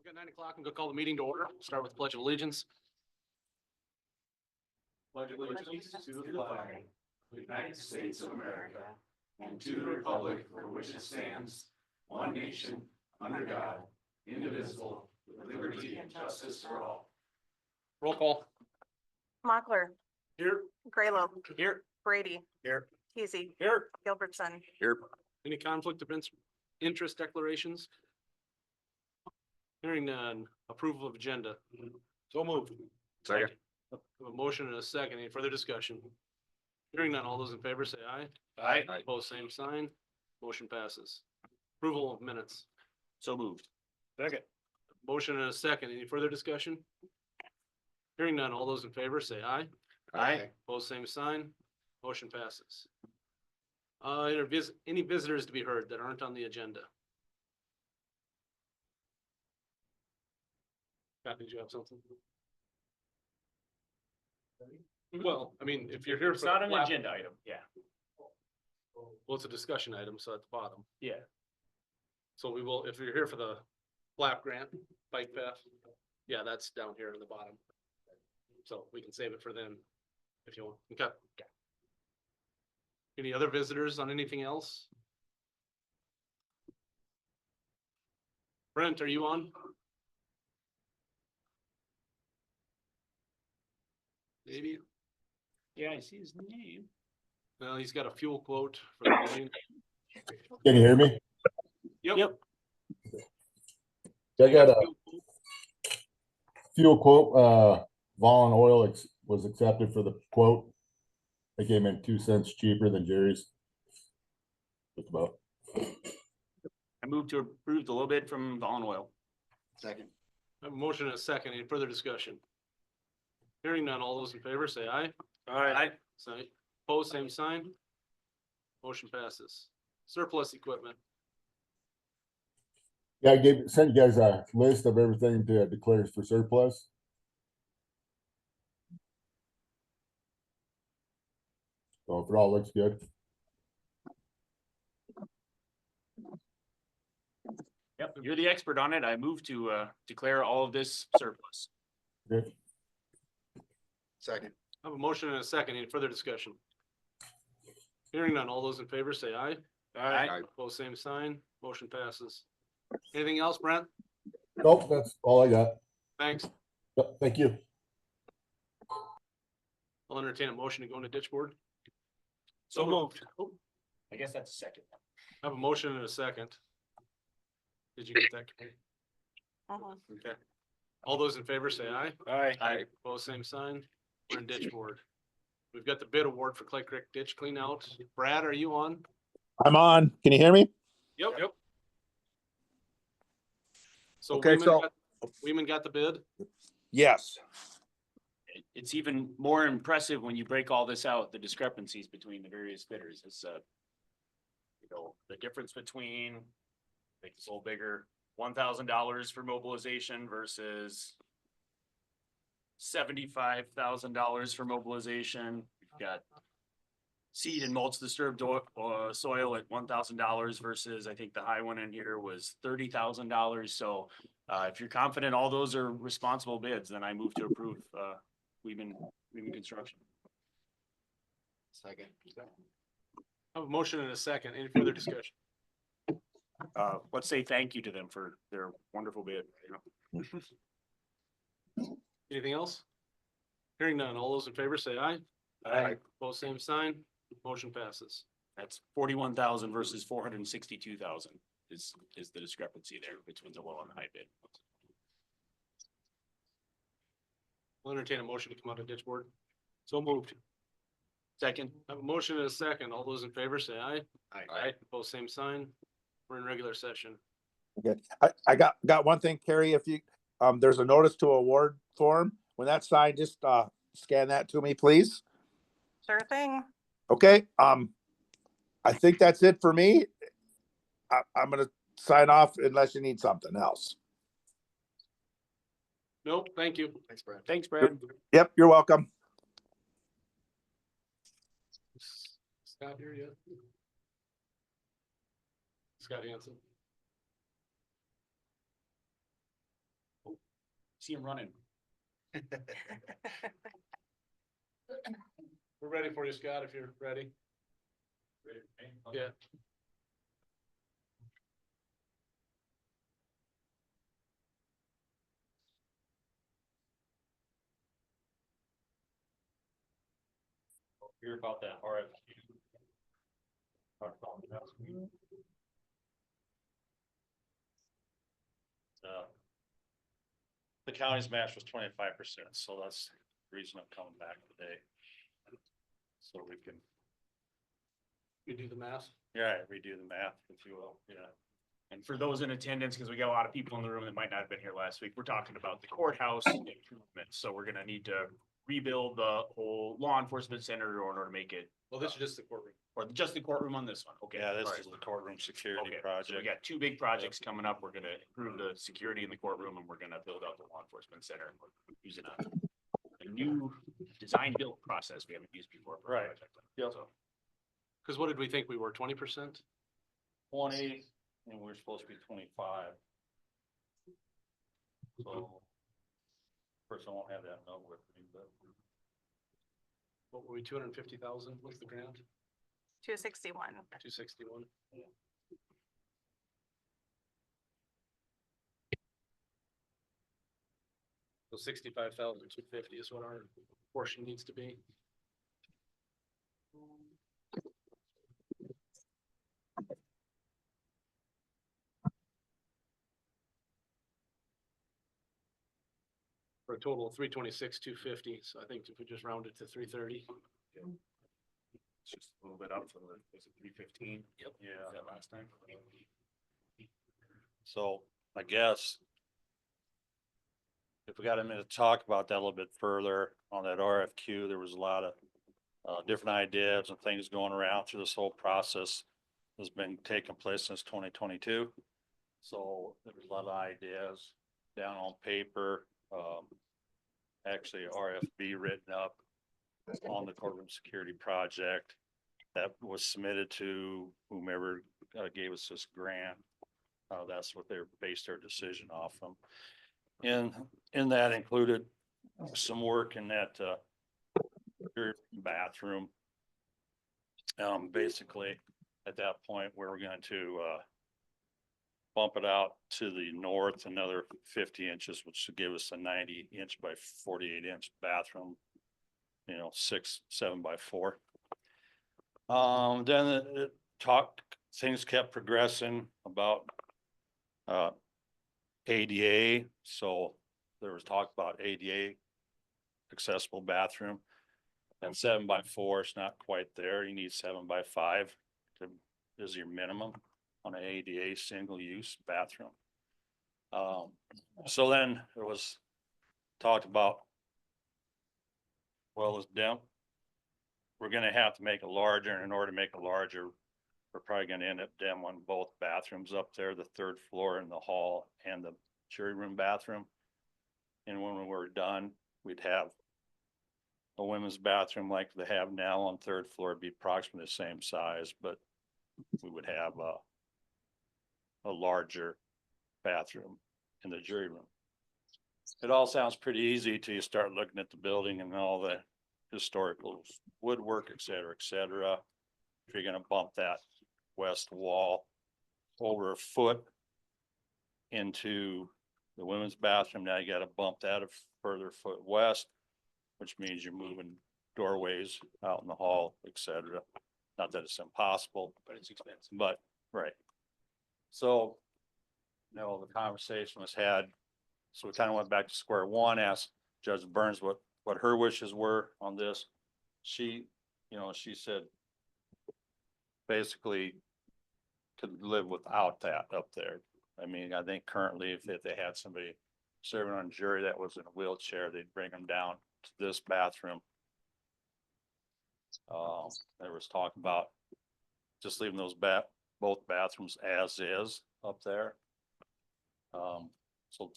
At 9 o'clock, I'm gonna call the meeting to order. Start with the Pledge of Allegiance. Pledge allegiance to the flag of the United States of America and to the republic for which it stands, one nation, under God, indivisible, with liberty and justice for all. Roll call. Mochler, Here. Graylow, Here. Brady, Here. Teasy, Here. Gilbertson. Here. Any conflict of interest declarations? Hearing none. Approval of agenda. So moved. Second. A motion and a second. Any further discussion? Hearing none. All those in favor say aye. Aye. Opposed, same sign. Motion passes. Approval of minutes. So moved. Second. Motion and a second. Any further discussion? Hearing none. All those in favor say aye. Aye. Opposed, same sign. Motion passes. Any visitors to be heard that aren't on the agenda? Pat, did you have something? Well, I mean, if you're here. It's for not the an flap- agenda item, yeah, Well, it's a discussion item, so at the bottom. yeah. So we will, if you're here for the flap grant, bike path, yeah, that's down here in the bottom. So we can save it for them if you want. Okay. Any other visitors on anything else? Brent, are you on? Maybe. Yeah, I see his name. Well, he's got a fuel quote for the morning. Can you hear me? Yep. I got a fuel quote, Volun Oil was accepted for the quote. They came in 2 cents cheaper than Jerry's. Just about. I moved to approve the low bid from Volun Oil. Second. I have a motion and a second. Any further discussion? Hearing none. All those in favor say aye. Aye. Say opposed, same sign. Motion passes. Surplus equipment. Yeah, I sent you guys a list of everything to declare for surplus. So if it all looks good. Yep, you're the expert on it. I moved to declare all of this surplus. Good. Second. I have a motion and a second. Any further discussion? Hearing none. All those in favor say aye. Aye. Opposed, same sign. Motion passes. Anything else, Brent? Nope, that's all I got. Thanks. Yep, thank you. I'll entertain a motion to go into ditch board. So moved. I guess that's a second. I have a motion and a second. Did you get that? Carrie? Uh-huh. Okay. All those in favor say aye. Aye. Opposed, same sign. We're in ditch board. We've got the bid award for Clay Creek ditch clean out. Brad, are you on? I'm on. Can you hear me? Yep. So Okay, Weeman got the bid? Yes. It's even more impressive when you break all this out, the discrepancies between the various bidders. It's the difference between, make this a little bigger, $1,000 for mobilization versus $75,000 for mobilization. We've got seed and mulch disturbed soil at $1,000 versus I think the high one in here was $30,000. So if you're confident all those are responsible bids, then I move to approve Weeman Construction. Second. I have a motion and a second. Any further discussion? Let's say thank you to them for their wonderful bid. Anything else? Hearing none. All those in favor say aye. Aye. Opposed, same sign. Motion passes. That's 41,000 versus 462,000 is the discrepancy there between the low and the high bid. I'll entertain a motion to come out of ditch board. So moved. Second. I have a motion and a second. All those in favor say aye. Aye. Opposed, same sign. We're in regular session. Okay. I got one thing, Carrie, if you, there's a notice to award form. When that's signed, just, scan that to me, please. Sure thing. Okay. I think that's it for me. I'm gonna sign off unless you need something else. Nope, thank you. Thanks, Brad. Thanks, Brad. Yep, you're welcome. Scott here yet? Scott Hansen. See him running. We're ready for you, Scott, if you're ready. Yeah. Hear about that RFQ. The county's match was 25%, so that's the reason I'm coming back today. So we can, You do the math. yeah, redo the math, if you will, yeah. And for those in attendance, because we got a lot of people in the room that might not have been here last week, we're talking about the courthouse improvements. So we're gonna need to rebuild the whole law enforcement center in order to make it, Well, this is just the courtroom. or just the courtroom on this one. Okay. Yeah, this all right. is the courtroom security Okay, so we project. got two big projects coming up. We're gonna improve the security in the courtroom and we're gonna build out the law enforcement center. We're using a new design build process we haven't used before. for a Right. project. Yep. So, Cause what did we think we were, 20%? 20, and we're supposed to be 25. So. Of course, I won't have that number with me, but. What were we, 250,000 was the grant, 261. 261? So 65,250 is what our portion needs to be. For a total of 326,250, so I think if we just round it to 330. it's just a little bit up from the, was it 315? Yep. Yeah. That last time. So I guess. If we got a minute to talk about that a little bit further on that RFQ, there was a lot of different ideas and things going around through this whole process. Has been taking place since 2022. So there was a lot of ideas down on paper, actually RFB written up on the courtroom security project that was submitted to whomever gave us this grant. That's what they based their decision off from. In that included some work in that bathroom. Basically, at that point, we were going to bump it out to the north another 50 inches, which would give us a 90-inch by 48-inch bathroom. 7 by 4. Then things kept progressing about ADA, so there was talk about ADA accessible bathroom. And 7 by 4 is not quite there. You need 7 by 5 is your minimum on an ADA single use bathroom. So then it was talked about, well, we're gonna have to make it larger, and in order to make it larger, we're probably gonna end up demoing both bathrooms up there, the 3rd floor in the hall and the jury room bathroom. And when we were done, we'd have a women's bathroom like they have now on 3rd floor. It'd be approximately the same size, but we would have a larger bathroom in the jury room. It all sounds pretty easy till you start looking at the building and all the historical woodwork, et cetera, et cetera. If you're gonna bump that west wall over a foot into the women's bathroom, now you gotta bump that a further foot west, which means you're moving doorways out in the hall, et cetera. Not that it's impossible, But it's expensive. but, right. So, the conversation was had, so we kind of went back to square one, asked Judge Burns what her wishes were on this. She said basically could live without that up there. I mean, I think currently if they had somebody serving on jury that was in a wheelchair, they'd bring them down to this bathroom. There was talk about just leaving those both bathrooms as is up there. So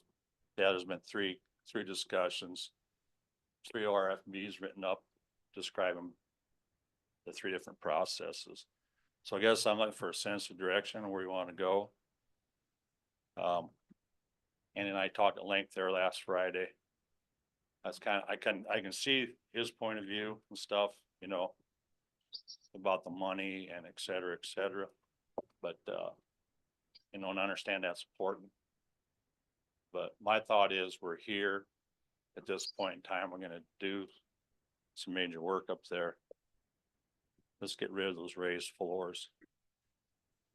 yeah, there's been three discussions, 3 RFBs written up describing the 3 different processes. So I guess I'm looking for a sense of direction where we want to go. And then I talked at length there last Friday. That's kind of, I can see his point of view and stuff, you know, about the money and et cetera, et cetera. But, you know, and I understand that's important. But my thought is we're here at this point in time, we're gonna do some major work up there. Let's get rid of those raised floors.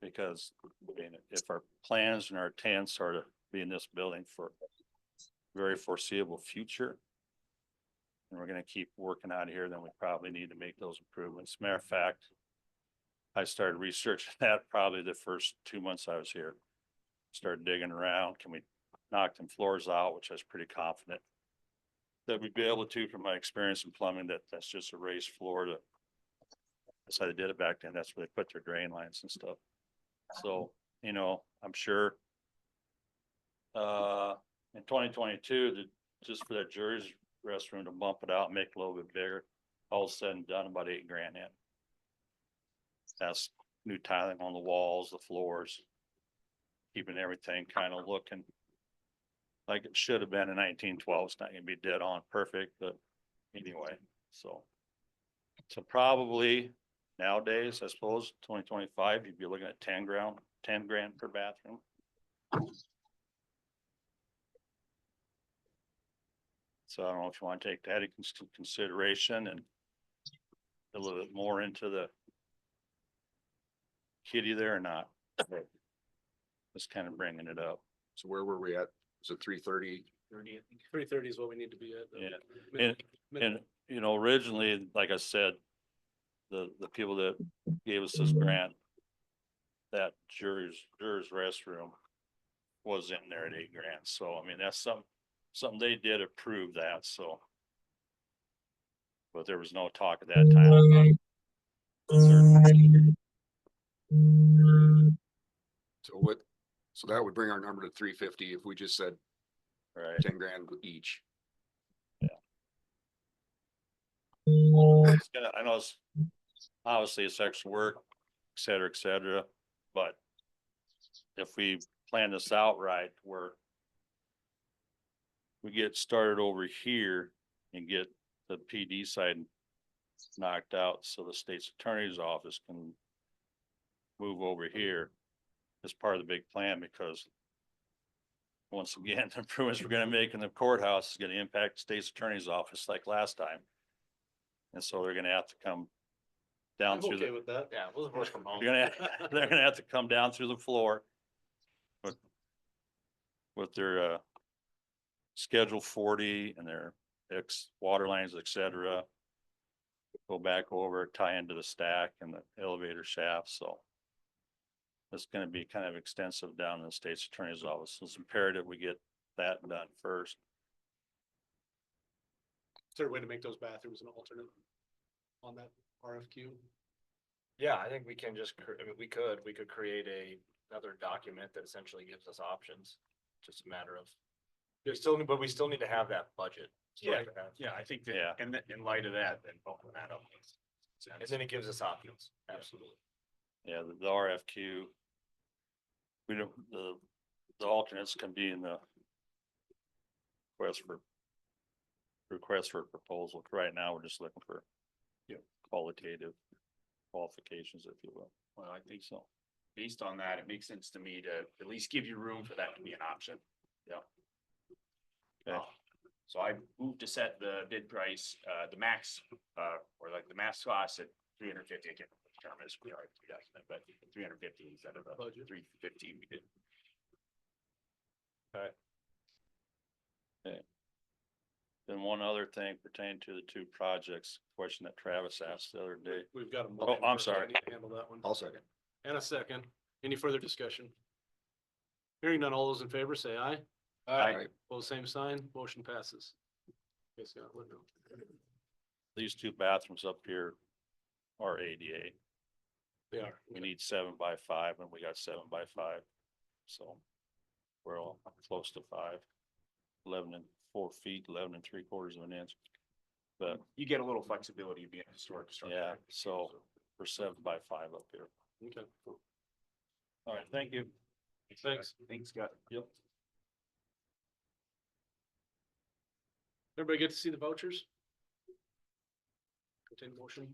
Because, I mean, if our plans and our intents are to be in this building for very foreseeable future, and we're gonna keep working out here, then we probably need to make those improvements. Matter of fact, I started researching that probably the first 2 months I was here. Started digging around, can we knock them floors out, which I was pretty confident that we'd be able to, from my experience in plumbing, that's just a raised floor to. That's how they did it back then. That's where they put their drain lines and stuff. So, you know, I'm sure. In 2022, just for that jury's restroom to bump it out and make it a little bit bigger, all said and done, about $8 grand in. That's new tiling on the walls, the floors. Keeping everything kind of looking like it should have been in 1912. It's not gonna be dead on perfect, but anyway, so. So probably nowadays, I suppose, 2025, you'd be looking at 10 grand per bathroom. So I don't know if you want to take that into consideration and a little bit more into the kitty there or not. Just kind of bringing it up. So where were we at? Was it 3:30? 330 is what we need to be at. Yeah. And, you know, originally, like I said, the people that gave us this grant, that juror's restroom was in there at $8 grand. So, I mean, that's something they did approve that, so. But there was no talk at that time. So that would bring our number to 350 if we just said Right. 10 grand each. I know it's obviously it's extra work, et cetera, but if we plan this out right, where we get started over here and get the PD side knocked out so the state's attorney's office can move over here as part of the big plan, because once again, the improvements we're gonna make in the courthouse is gonna impact the state's attorney's office like last time. And so they're gonna have to come down I'm through okay the, with that. Yeah, we'll work from home. they're gonna have to come down through the floor with their, Schedule 40 and their water lines, et cetera. Go back over, tie into the stack and the elevator shaft, so. It's gonna be kind of extensive down in the state's attorney's office. It's imperative we get that done first. Is there a way to make those bathrooms an alternate on that RFQ? Yeah, I think we can just, I mean, we could create another document that essentially gives us options. Just a matter of, but we still need to have that budget. Still Yeah. have to have- Yeah, I think Yeah. that, and in light of that, then open that up. makes sense. And then it gives us options, absolutely. Yeah, the RFQ. We don't, the alternates can be in the request for proposal. Right now, we're just looking for qualitative qualifications, if you will. Well, I think so. Based on that, it makes sense to me to at least give you room for that to be an option. Yeah. Okay. So I moved to set the bid price, the max, or like the max cost at 350. I can't remember the term is, we already document, but 350 instead of the Budget. 315 we did. Then one other thing pertaining to the two projects, question that Travis asked the other day. We've got a. Oh, motion I'm first. I sorry. need to handle that one. I'll second. And a second. Any further discussion? Hearing none, all those in favor say aye. Aye. Pose same sign, motion passes. Okay, Scott, what now? These two bathrooms up here are ADA. They are. We need 7x5 and we got 7x5. So we're all close to 5. 11 and 4 feet, 11 and 3/4 of an inch. But You get a little flexibility being a historic structure. yeah, so we're 7x5 up here. Okay, All right, thank you. thanks. Thanks, Scott. Yep. Everybody get to see the vouchers? Entertain a motion.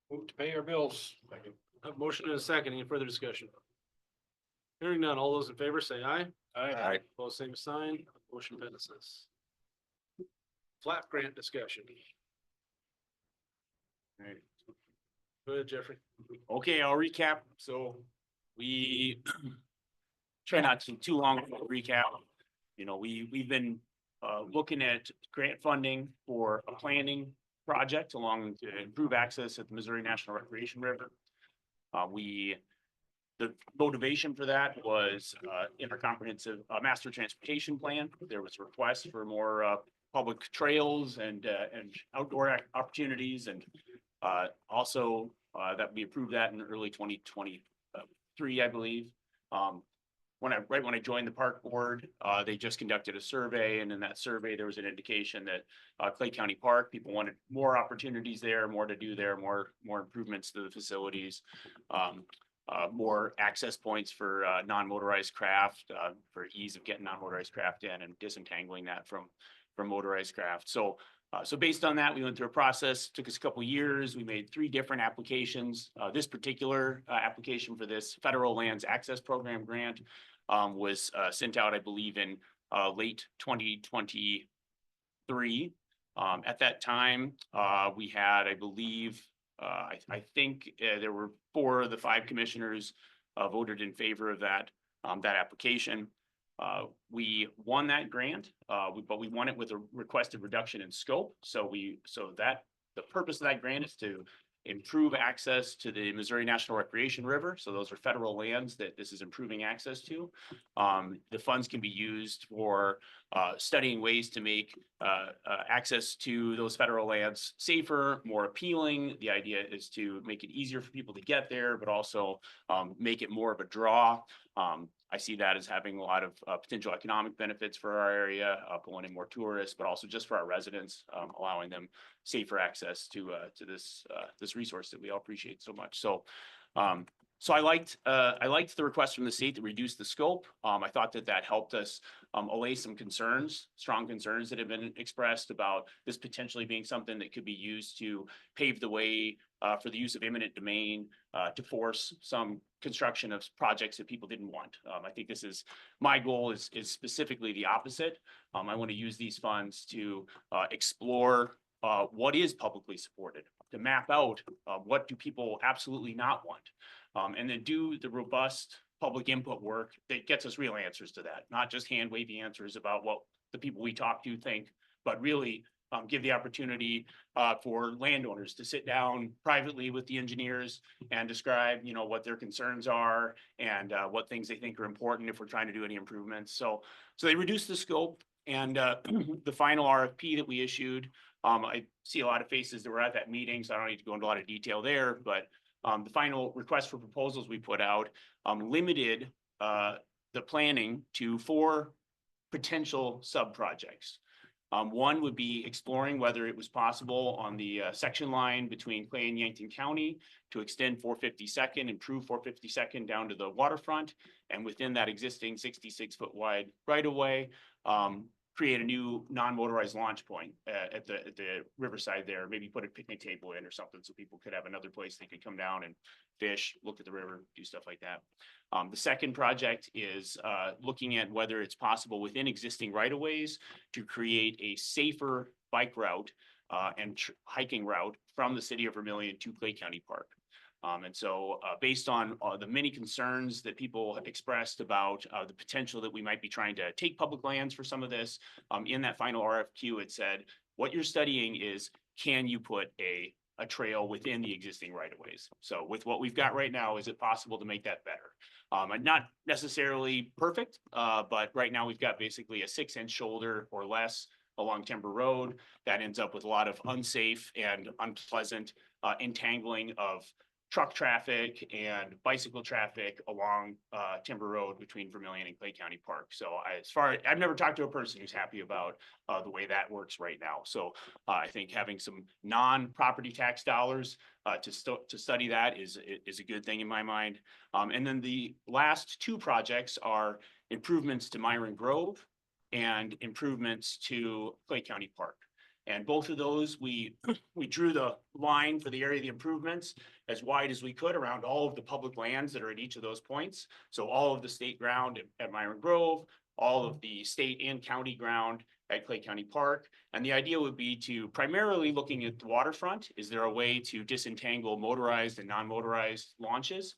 Move to pay our bills. A motion and a second. Any further discussion? Hearing none. All those in favor say aye. Aye. Opposed, same sign. Motion passes. Flap grant discussion. Right. Go ahead, Jeffrey. Okay, I'll recap. So we try not to too long of a recap. You know, we've been looking at grant funding for a planning project along to improve access at the Missouri National Recreation River. The motivation for that was in our comprehensive master transportation plan. There was a request for more public trails and outdoor opportunities, and also that we approved that in early 2023, I believe. Right when I joined the park board, they just conducted a survey, and in that survey, there was an indication that Clay County Park, people wanted more opportunities there, more to do there, more improvements to the facilities. More access points for non-motorized craft, for ease of getting non-motorized craft in and disentangling that from motorized craft. So based on that, we went through a process, took us a couple of years. We made 3 different applications. This particular application for this Federal Lands Access Program grant was sent out, I believe, in late 2023. At that time, we had, I believe, I think there were 4 of the 5 commissioners voted in favor of that application. We won that grant, but we won it with a requested reduction in scope. The purpose of that grant is to improve access to the Missouri National Recreation River. So those are federal lands that this is improving access to. The funds can be used for studying ways to make access to those federal lands safer, more appealing. The idea is to make it easier for people to get there, but also make it more of a draw. I see that as having a lot of potential economic benefits for our area, pulling in more tourists, but also just for our residents, allowing them safer access to this resource that we all appreciate so much. So I liked the request from the state to reduce the scope. I thought that helped us allay some concerns, strong concerns that have been expressed about this potentially being something that could be used to pave the way for the use of eminent domain, to force some construction of projects that people didn't want. I think my goal is specifically the opposite. I want to use these funds to explore what is publicly supported, to map out what do people absolutely not want, and then do the robust public input work that gets us real answers to that, not just hand wavy answers about what the people we talk to think, but really give the opportunity for landowners to sit down privately with the engineers and describe, what their concerns are and what things they think are important if we're trying to do any improvements. So they reduced the scope, and the final RFP that we issued, I see a lot of faces that were at that meeting, so I don't need to go into a lot of detail there, but the final request for proposals we put out limited the planning to 4 potential sub-projects. One would be exploring whether it was possible on the section line between Clay and Yankton County to extend 452nd, improve 452nd down to the waterfront, and within that existing 66-foot wide right-of-way, create a new non-motorized launch point at the riverside there. Maybe put a picnic table in or something so people could have another place they could come down and fish, look at the river, do stuff like that. The second project is looking at whether it's possible within existing right-of-ways to create a safer bike route and hiking route from the city of Vermillion to Clay County Park. And so based on the many concerns that people have expressed about the potential that we might be trying to take public lands for some of this, in that final RFQ, it said, what you're studying is, can you put a trail within the existing right-of-ways? So with what we've got right now, is it possible to make that better? Not necessarily perfect, but right now we've got basically a 6-inch shoulder or less along Timber Road that ends up with a lot of unsafe and unpleasant entangling of truck traffic and bicycle traffic along Timber Road between Vermillion and Clay County Park. So I've never talked to a person who's happy about the way that works right now. So I think having some non-property tax dollars to study that is a good thing in my mind. And then the last 2 projects are improvements to Myron Grove and improvements to Clay County Park. And both of those, we drew the line for the area of the improvements as wide as we could around all of the public lands that are at each of those points. So all of the state ground at Myron Grove, all of the state and county ground at Clay County Park. And the idea would be to primarily looking at the waterfront. Is there a way to disentangle motorized and non-motorized launches?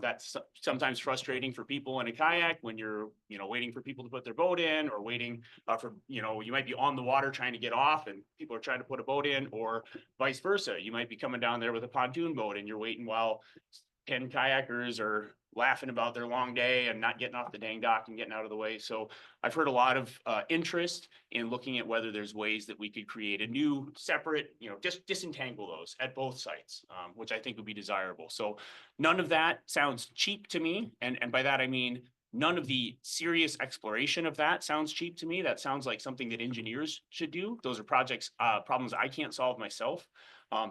That's sometimes frustrating for people in a kayak when you're, waiting for people to put their boat in, or waiting for, you might be on the water trying to get off and people are trying to put a boat in, or vice versa. You might be coming down there with a pontoon boat and you're waiting while 10 kayakers are laughing about their long day and not getting off the dang dock and getting out of the way. So I've heard a lot of interest in looking at whether there's ways that we could create a new separate, just disentangle those at both sites, which I think would be desirable. So none of that sounds cheap to me. And by that, I mean, none of the serious exploration of that sounds cheap to me. That sounds like something that engineers should do. Those are problems I can't solve myself.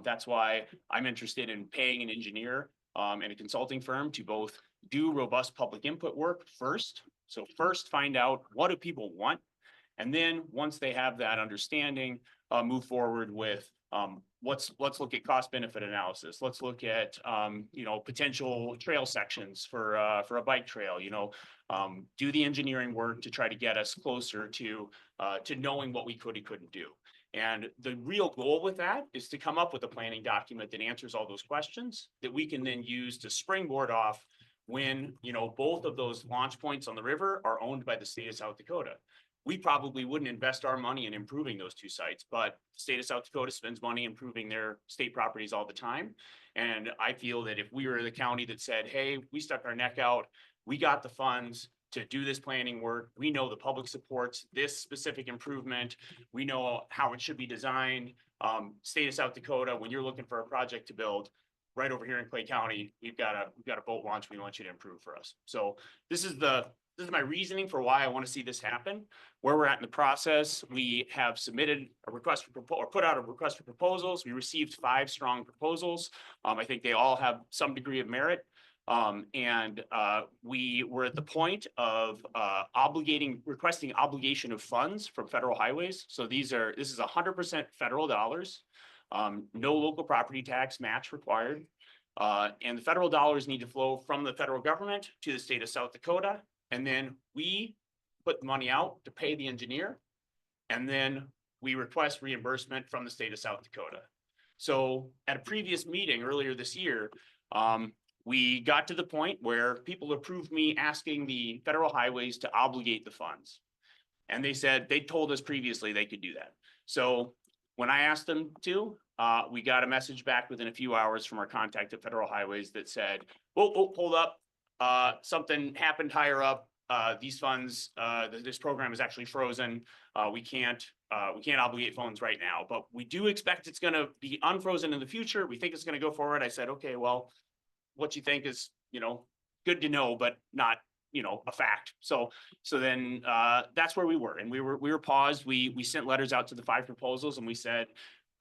That's why I'm interested in paying an engineer and a consulting firm to both do robust public input work first. So first find out, what do people want? And then once they have that understanding, move forward with let's look at cost benefit analysis. Let's look at potential trail sections for a bike trail. Do the engineering work to try to get us closer to knowing what we could and couldn't do. And the real goal with that is to come up with a planning document that answers all those questions that we can then use to springboard off when, both of those launch points on the river are owned by the state of South Dakota. We probably wouldn't invest our money in improving those two sites, but the state of South Dakota spends money improving their state properties all the time. And I feel that if we were the county that said, hey, we stuck our neck out, we got the funds to do this planning work, we know the public supports this specific improvement, we know how it should be designed. State of South Dakota, when you're looking for a project to build right over here in Clay County, we've got a boat launch we want you to improve for us. So this is my reasoning for why I want to see this happen. Where we're at in the process, we have submitted a request or put out a request for proposals. We received 5 strong proposals. I think they all have some degree of merit. We were at the point of requesting obligation of funds from federal highways. So this is 100% federal dollars, no local property tax match required. And the federal dollars need to flow from the federal government to the state of South Dakota. And then we put the money out to pay the engineer. And then we request reimbursement from the state of South Dakota. So at a previous meeting earlier this year, we got to the point where people approved me asking the federal highways to obligate the funds. And they told us previously they could do that. So when I asked them to, we got a message back within a few hours from our contact at Federal Highways that said, oh, hold up. Something happened higher up. These funds, this program is actually frozen. We can't obligate funds right now, but we do expect it's going to be unfrozen in the future. We think it's going to go forward. I said, okay, well, what you think is, good to know, but not, a fact. So then that's where we were, and we were paused. We sent letters out to the 5 proposals and we said,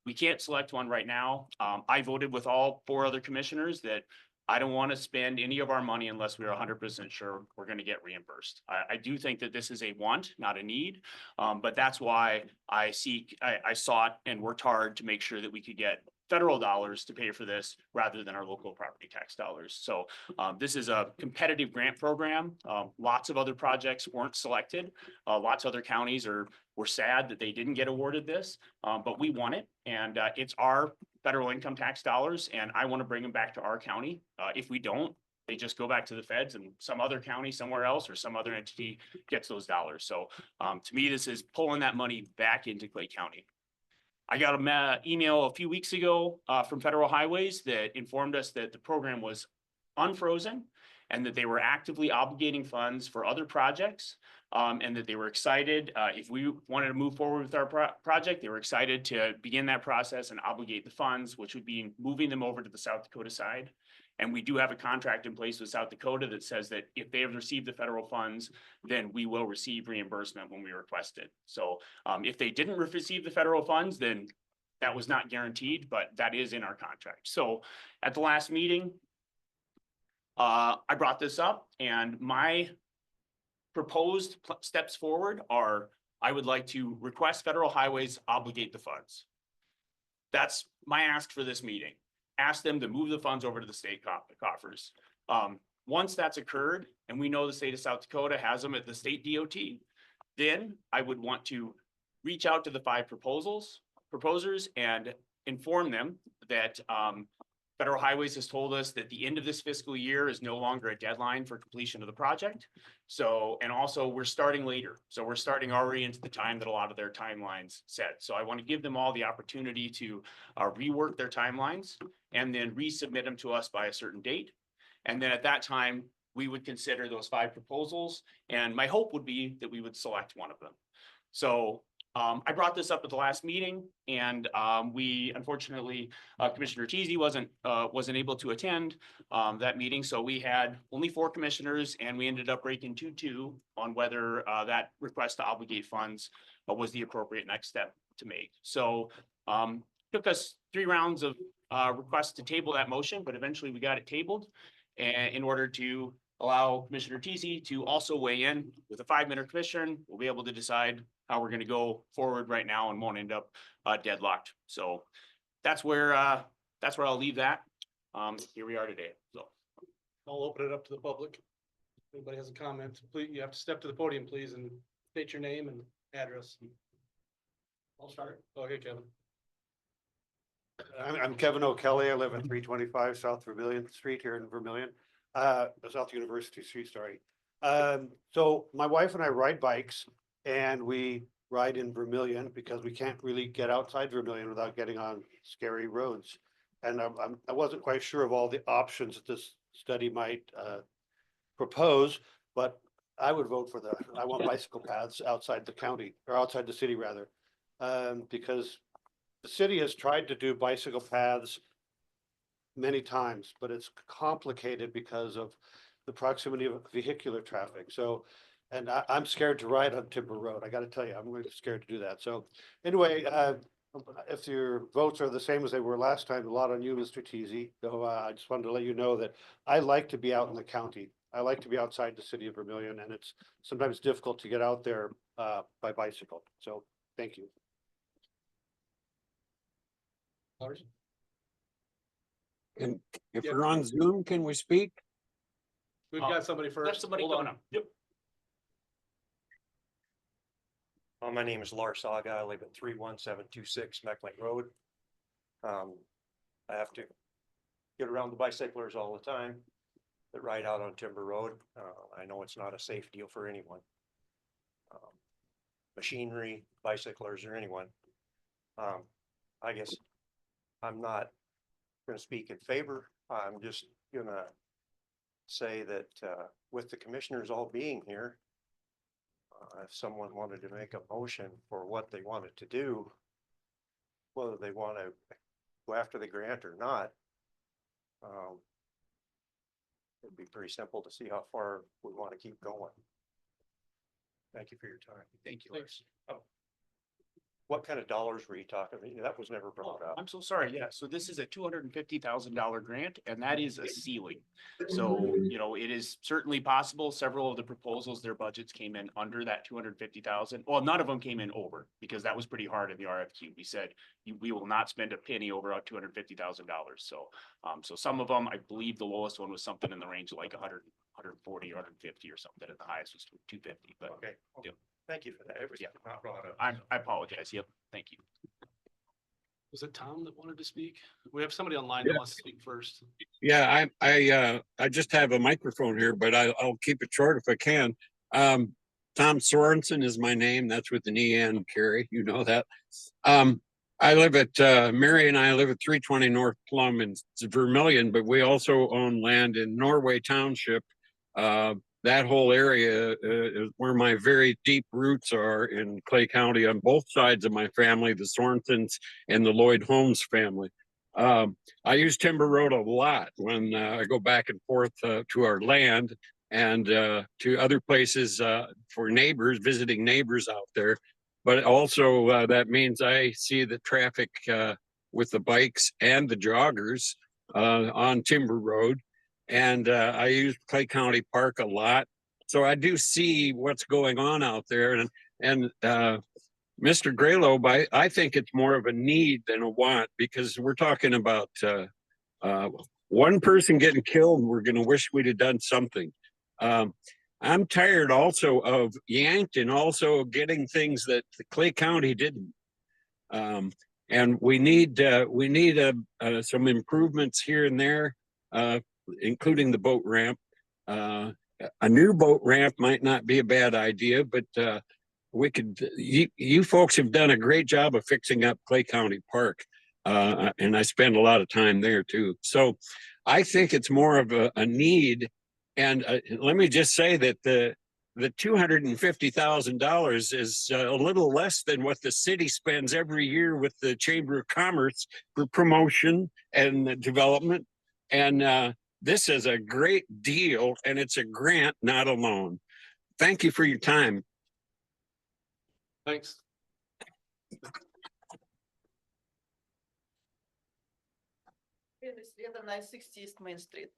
we can't select one right now. I voted with all 4 other commissioners that I don't want to spend any of our money unless we're 100% sure we're going to get reimbursed. I do think that this is a want, not a need. But that's why I sought and worked hard to make sure that we could get federal dollars to pay for this rather than our local property tax dollars. So this is a competitive grant program. Lots of other projects weren't selected. Lots of other counties were sad that they didn't get awarded this, but we won it. And it's our federal income tax dollars, and I want to bring them back to our county. If we don't, they just go back to the feds and some other county somewhere else or some other entity gets those dollars. So to me, this is pulling that money back into Clay County. I got an email a few weeks ago from Federal Highways that informed us that the program was unfrozen and that they were actively obligating funds for other projects, and that they were excited. If we wanted to move forward with our project, they were excited to begin that process and obligate the funds, which would be moving them over to the South Dakota side. And we do have a contract in place with South Dakota that says that if they have received the federal funds, then we will receive reimbursement when we request it. So if they didn't receive the federal funds, then that was not guaranteed, but that is in our contract. So at the last meeting, I brought this up, and my proposed steps forward are, I would like to request Federal Highways obligate the funds. That's my ask for this meeting. Ask them to move the funds over to the state coffers. Once that's occurred, and we know the state of South Dakota has them at the state DOT, then I would want to reach out to the 5 proposers and inform them that, Federal Highways has told us that the end of this fiscal year is no longer a deadline for completion of the project. So, and also we're starting later. So we're starting already into the time that a lot of their timelines set. So I want to give them all the opportunity to rework their timelines and then resubmit them to us by a certain date. And then at that time, we would consider those 5 proposals. And my hope would be that we would select one of them. So I brought this up at the last meeting, and we unfortunately, Commissioner Teasy wasn't able to attend that meeting. So we had only 4 commissioners, and we ended up breaking 2-2 on whether that request to obligate funds was the appropriate next step to make. So took us 3 rounds of requests to table that motion, but eventually we got it tabled, and in order to allow Commissioner Teasy to also weigh in with a 5-minute commission, we'll be able to decide how we're going to go forward right now and won't end up deadlocked. So that's where I'll leave that. Here we are today. So I'll open it up to the public. If anybody has a comment, please, you have to step to the podium, please, and state your name and address. I'll start. Okay, Kevin. I'm Kevin O'Kelly. I live at 325 South Vermillion Street here in Vermillion, South University Street, sorry. So my wife and I ride bikes, and we ride in Vermillion because we can't really get outside Vermillion without getting on scary roads. And I wasn't quite sure of all the options that this study might propose, but I would vote for I want bicycle paths outside the county, or outside the city rather, because the city has tried to do bicycle paths many times, but it's complicated because of the proximity of vehicular traffic. So, and I'm scared to ride on Timber Road. I got to tell you, I'm really scared to do that. So anyway, if your votes are the same as they were last time, a lot on you, Mr. Teasy. So I just wanted to let you know that I like to be out in the county. I like to be outside the city of Vermillion, and it's sometimes difficult to get out there by bicycle. So thank you. Lars? And if Yep. we're on Zoom, can we speak? We've got somebody first. there's somebody Hold on. coming up. Yep. My name is Lars Saga. I live at 31726 Meckling Road. I have to get around the bicyclers all the time that ride out on Timber Road. I know it's not a safe deal for anyone. Machinery, bicyclers, or anyone. I guess I'm not going to speak in favor. I'm just going to say that with the commissioners all being here, if someone wanted to make a motion for what they wanted to do, whether they want to go after the grant or not, it'd be pretty simple to see how far we want to keep going. Thank you for your time. Thank you. Thanks. What kind of dollars were you talking? I mean, that was never brought up. I'm so sorry. Yeah, so this is a $250,000 grant, and that is a ceiling. So, you know, it is certainly possible. Several of the proposals, their budgets came in under that 250,000. Well, none of them came in over, because that was pretty hard in the RFQ. We said we will not spend a penny over $250,000. So, so some of them, I believe the lowest one was something in the range of like 140, 150 or something, and the highest was 250. But Okay. Yep. Thank you for that. It was Yeah. not brought up. I apologize. Yep. Thank you. Was it Tom that wanted to speak? We have somebody online that wants to speak first. Yeah, I just have a microphone here, but I'll keep it short if I can. Tom Sorensen is my name. That's with an E-N, Carrie, you know that. I live at, Mary and I live at 320 North Plum in Vermillion, but we also own land in Norway Township. That whole area is where my very deep roots are in Clay County on both sides of my family, the Sorensens and the Lloyd Holmes family. I use Timber Road a lot when I go back and forth to our land and to other places for neighbors, visiting neighbors out there. But also that means I see the traffic with the bikes and the joggers on Timber Road. And I use Clay County Park a lot. So I do see what's going on out there and Mr. Graylobe, I think it's more of a need than a want because we're talking about one person getting killed. And we're going to wish we'd have done something. I'm tired also of Yankton also getting things that Clay County didn't. And we need some improvements here and there, including the boat ramp. A new boat ramp might not be a bad idea, but we could. You folks have done a great job of fixing up Clay County Park, and I spend a lot of time there too. So I think it's more of a need. And let me just say that the $250,000 is a little less than what the city spends every year with the Chamber of Commerce for promotion and development. And this is a great deal, and it's a grant, not a loan. Thank you for your time. Thanks. Света, 960 East Main Street.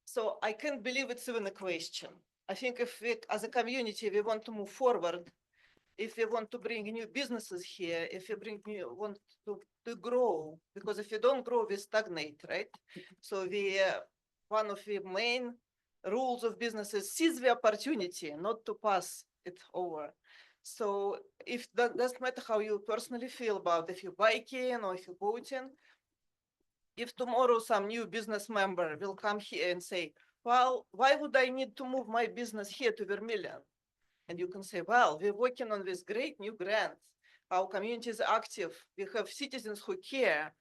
So I can't believe it's even a question. I think if we, as a community, we want to move forward, if we want to bring new businesses here, if we want to grow, because if we don't grow, we stagnate, right? So one of the main rules of business is seize the opportunity, not to pass it over. So if that doesn't matter how you personally feel about if you're biking or if you're boating, if tomorrow some new business member will come here and say, well, why would I need to move my business here to Vermilion? And you can say, well, we're working on this great new grant. Our community is active. We have citizens who care.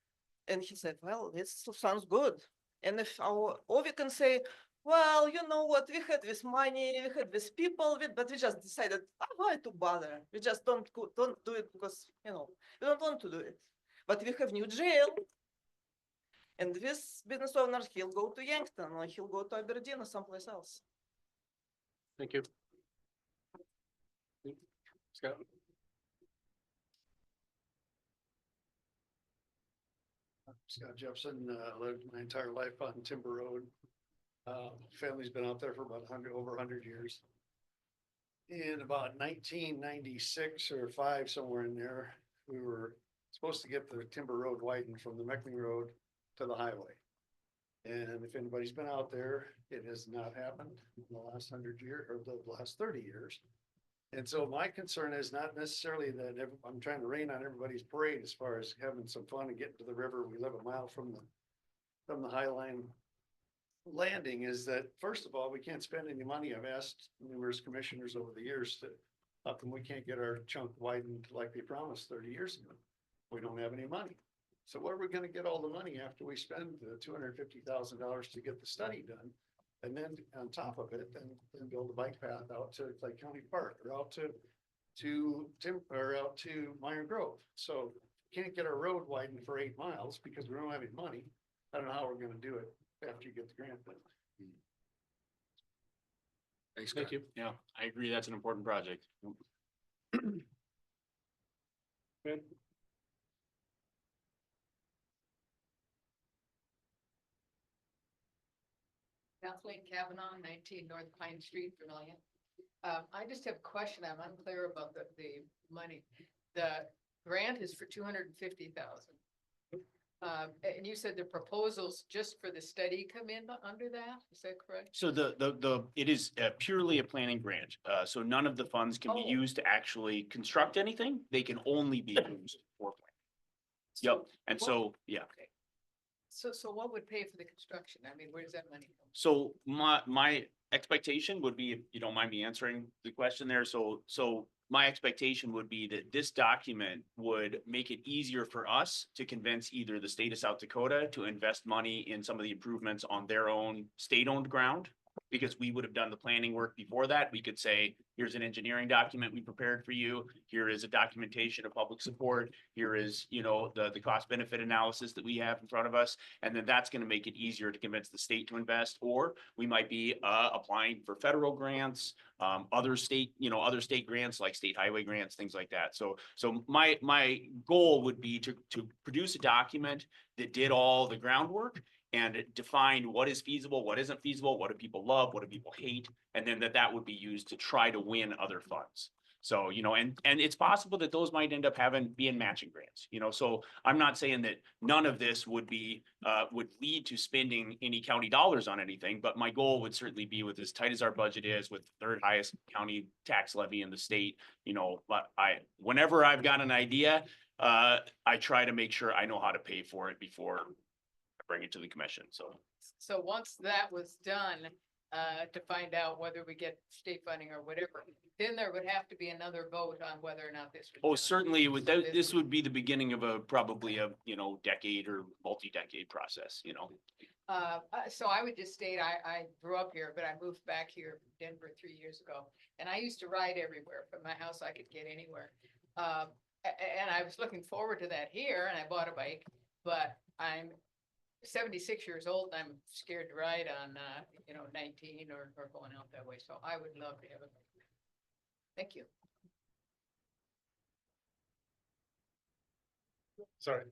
And he said, well, this sounds good. And or we can say, well, you know what, we had this money, we had these people, but we just decided, why to bother? We just don't do it because, we don't want to do it. But we have new jail. And this business owner, he'll go to Yankton or he'll go to Aberdeen or someplace else. Thank you. Scott? Scott Jeffson, lived my entire life on Timber Road. Family's been out there for about over 100 years. In about 1996 or 5, somewhere in there, we were supposed to get the Timber Road widened from the Meckling Road to the highway. And if anybody's been out there, it has not happened in the last 100 years or the last 30 years. And so my concern is not necessarily that I'm trying to rain on everybody's parade as far as having some fun and getting to the river. We live a mile from the High Line landing. Is that, first of all, we can't spend any money. I've asked numerous commissioners over the years that how come we can't get our chunk widened like they promised 30 years ago? We don't have any money. So where are we going to get all the money after we spend the $250,000 to get the study done? And then on top of it, then build a bike path out to Clay County Park or out to Meyer Grove. So can't get our road widened for 8 miles because we don't have any money. I don't know how we're going to do it after you get the grant done. Thanks, Thank you. Yeah, I agree. That's an important project. Good. Kathleen Kavanaugh, 19 North Pine Street, Vermillion. I just have a question. I'm unclear about the money. The grant is for 250,000. And you said the proposals just for the study come in under that? Is that correct? So it is purely a planning grant. So none of the funds can be used to actually construct anything. They can only be used for planning. Yep. And so, yeah. So what would pay for the construction? I mean, where does that money come? So my expectation would be, if you don't mind me answering the question there. So my expectation would be that this document would make it easier for us to convince either the state of South Dakota to invest money in some of the improvements on their own state-owned ground. Because we would have done the planning work before that. We could say, here's an engineering document we prepared for you. Here is a documentation of public support. Here is, the cost benefit analysis that we have in front of us. And then that's going to make it easier to convince the state to invest. Or we might be applying for federal grants, other state grants like state highway grants, things like that. So my goal would be to produce a document that did all the groundwork and it defined what is feasible, what isn't feasible, what do people love, what do people hate, and then that would be used to try to win other funds. So, you know, and it's possible that those might end up being matching grants, you know, so I'm not saying that none of this would lead to spending any county dollars on anything, but my goal would certainly be, with as tight as our budget is, with the third highest county tax levy in the state, you know, but whenever I've got an idea, I try to make sure I know how to pay for it before I bring it to the commission, so. So once that was done, to find out whether we get state funding or whatever, then there would have to be another vote on whether or not this. Oh, certainly, this would be the beginning of probably a, you know, decade or multi-decade process, you know. So I would just state, I grew up here, but I moved back here from Denver 3 years ago. And I used to ride everywhere. From my house, I could get anywhere. And I was looking forward to that here, and I bought a bike, but I'm 76 years old and I'm scared to ride on, 19 or going out that way. So I would love to have a bike. Thank you. Sorry.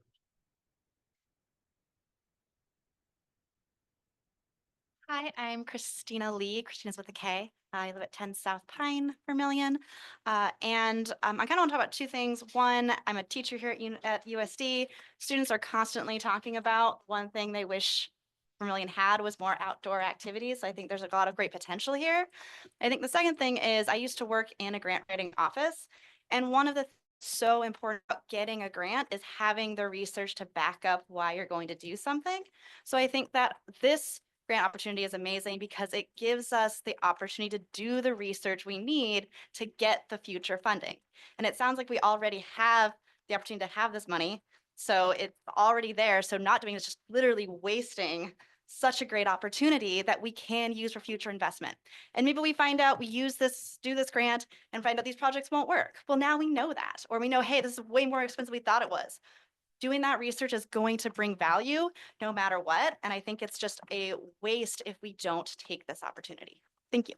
Hi, I'm Christina Lee. Christina's with a K. I live at 10 South Pine, Vermillion. I kind of want to talk about two things. One, I'm a teacher here at USD. Students are constantly talking about one thing they wish Vermillion had was more outdoor activities. I think there's a lot of great potential here. I think the second thing is I used to work in a grant writing office, and one of the so important about getting a grant is having the research to back up why you're going to do something. So I think that this grant opportunity is amazing because it gives us the opportunity to do the research we need to get the future funding. And it sounds like we already have the opportunity to have this money. So it's already there. So not doing it is just literally wasting such a great opportunity that we can use for future investment. And maybe we find out we do this grant and find out these projects won't work. Well, now we know that, or we know, hey, this is way more expensive than we thought it was. Doing that research is going to bring value no matter what. And I think it's just a waste if we don't take this opportunity. Thank you.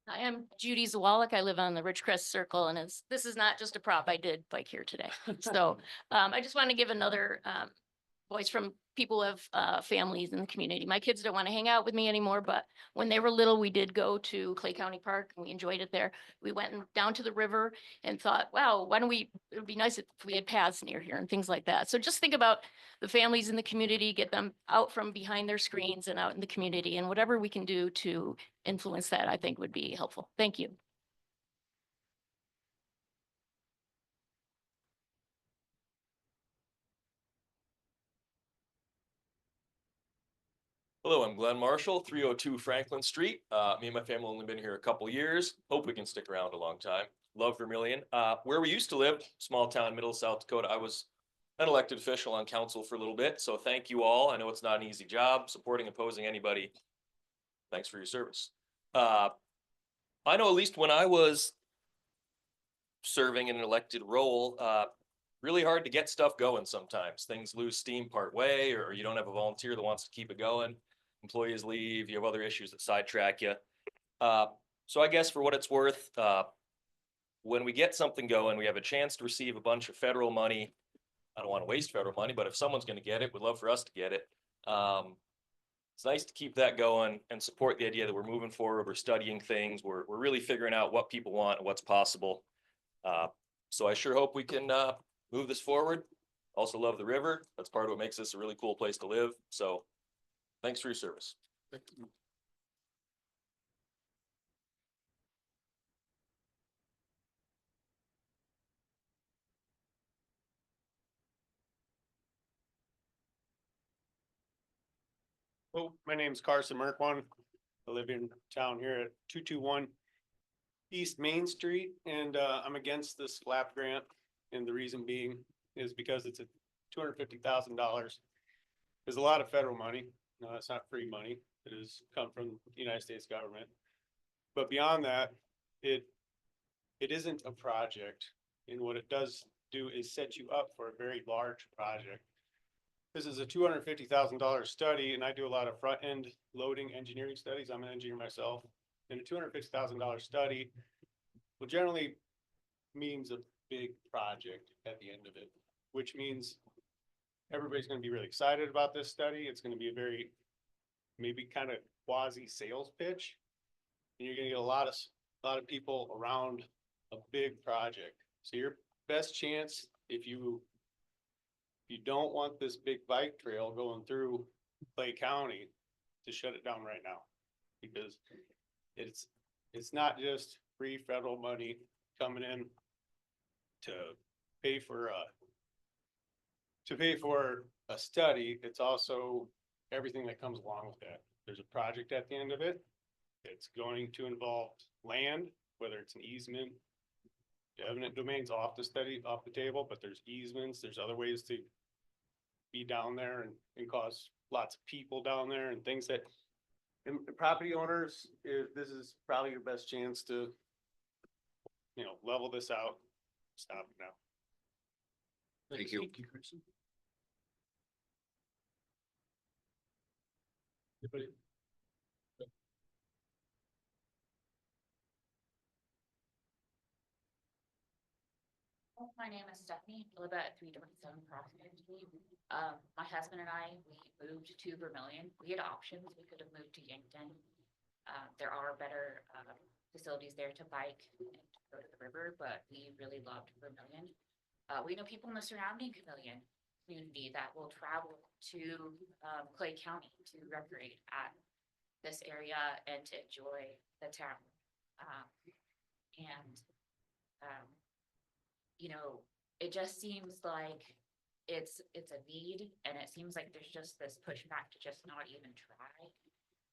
Hi, I'm Judy Zawalik. I live on the Ridgecrest Circle, and this is not just a prop. I did bike here today. So I just want to give another voice from people who have families in the community. My kids don't want to hang out with me anymore, but when they were little, we did go to Clay County Park and we enjoyed it there. We went down to the river and thought, wow, it would be nice if we had paths near here and things like that. So just think about the families in the community, get them out from behind their screens and out in the community, and whatever we can do to influence that, I think would be helpful. Thank you. Hello, I'm Glenn Marshall, 302 Franklin Street. Me and my family only been here a couple years. Hope we can stick around a long time. Love Vermillion. Where we used to live, small town, middle South Dakota, I was an elected official on council for a little bit. So thank you all. I know it's not an easy job supporting, opposing anybody. Thanks for your service. I know at least when I was serving in an elected role, really hard to get stuff going sometimes. Things lose steam part way, or you don't have a volunteer that wants to keep it going. Employees leave, you have other issues that sidetrack you. So I guess for what it's worth, when we get something going, we have a chance to receive a bunch of federal money. I don't want to waste federal money, but if someone's going to get it, we'd love for us to get it. It's nice to keep that going and support the idea that we're moving forward, we're studying things, we're really figuring out what people want and what's possible. So I sure hope we can move this forward. Also love the river. That's part of what makes this a really cool place to live. So thanks for your service. Thank you. Well, my name's Carson Merkwan. I live in town here at 221 East Main Street, and I'm against this flap grant. And the reason being is because it's a $250,000. There's a lot of federal money. No, it's not free money. It has come from the United States government. But beyond that, it isn't a project. And what it does do is set you up for a very large project. This is a $250,000 study, and I do a lot of front-end loading engineering studies. I'm an engineer myself. And a $250,000 study will generally means a big project at the end of it, which means everybody's gonna be really excited about this study. It's gonna be a very, maybe kind of quasi sales pitch. And you're gonna get a lot of people around a big project. So your best chance, if you don't want this big bike trail going through Clay County, to shut it down right now. Because it's not just free federal money coming in to pay for a study. It's also everything that comes along with that. There's a project at the end of it. It's going to involve land, whether it's an easement. The eminent domain's off the table, but there's easements, there's other ways to be down there and cause lots of people down there and things that, and property owners, if this is probably your best chance to, level this out, stop it now. Thank you. My name is Stephanie, I live at 327 Prospect Street. My husband and I, we moved to Vermillion. We had options. We could have moved to Yankton. There are better facilities there to bike and to go to the river, but we really loved Vermillion. We know people in the surrounding community that will travel to Clay County to recreate at this area and to enjoy the town. It just seems like it's a need, and it seems like there's just this pushback to just not even try.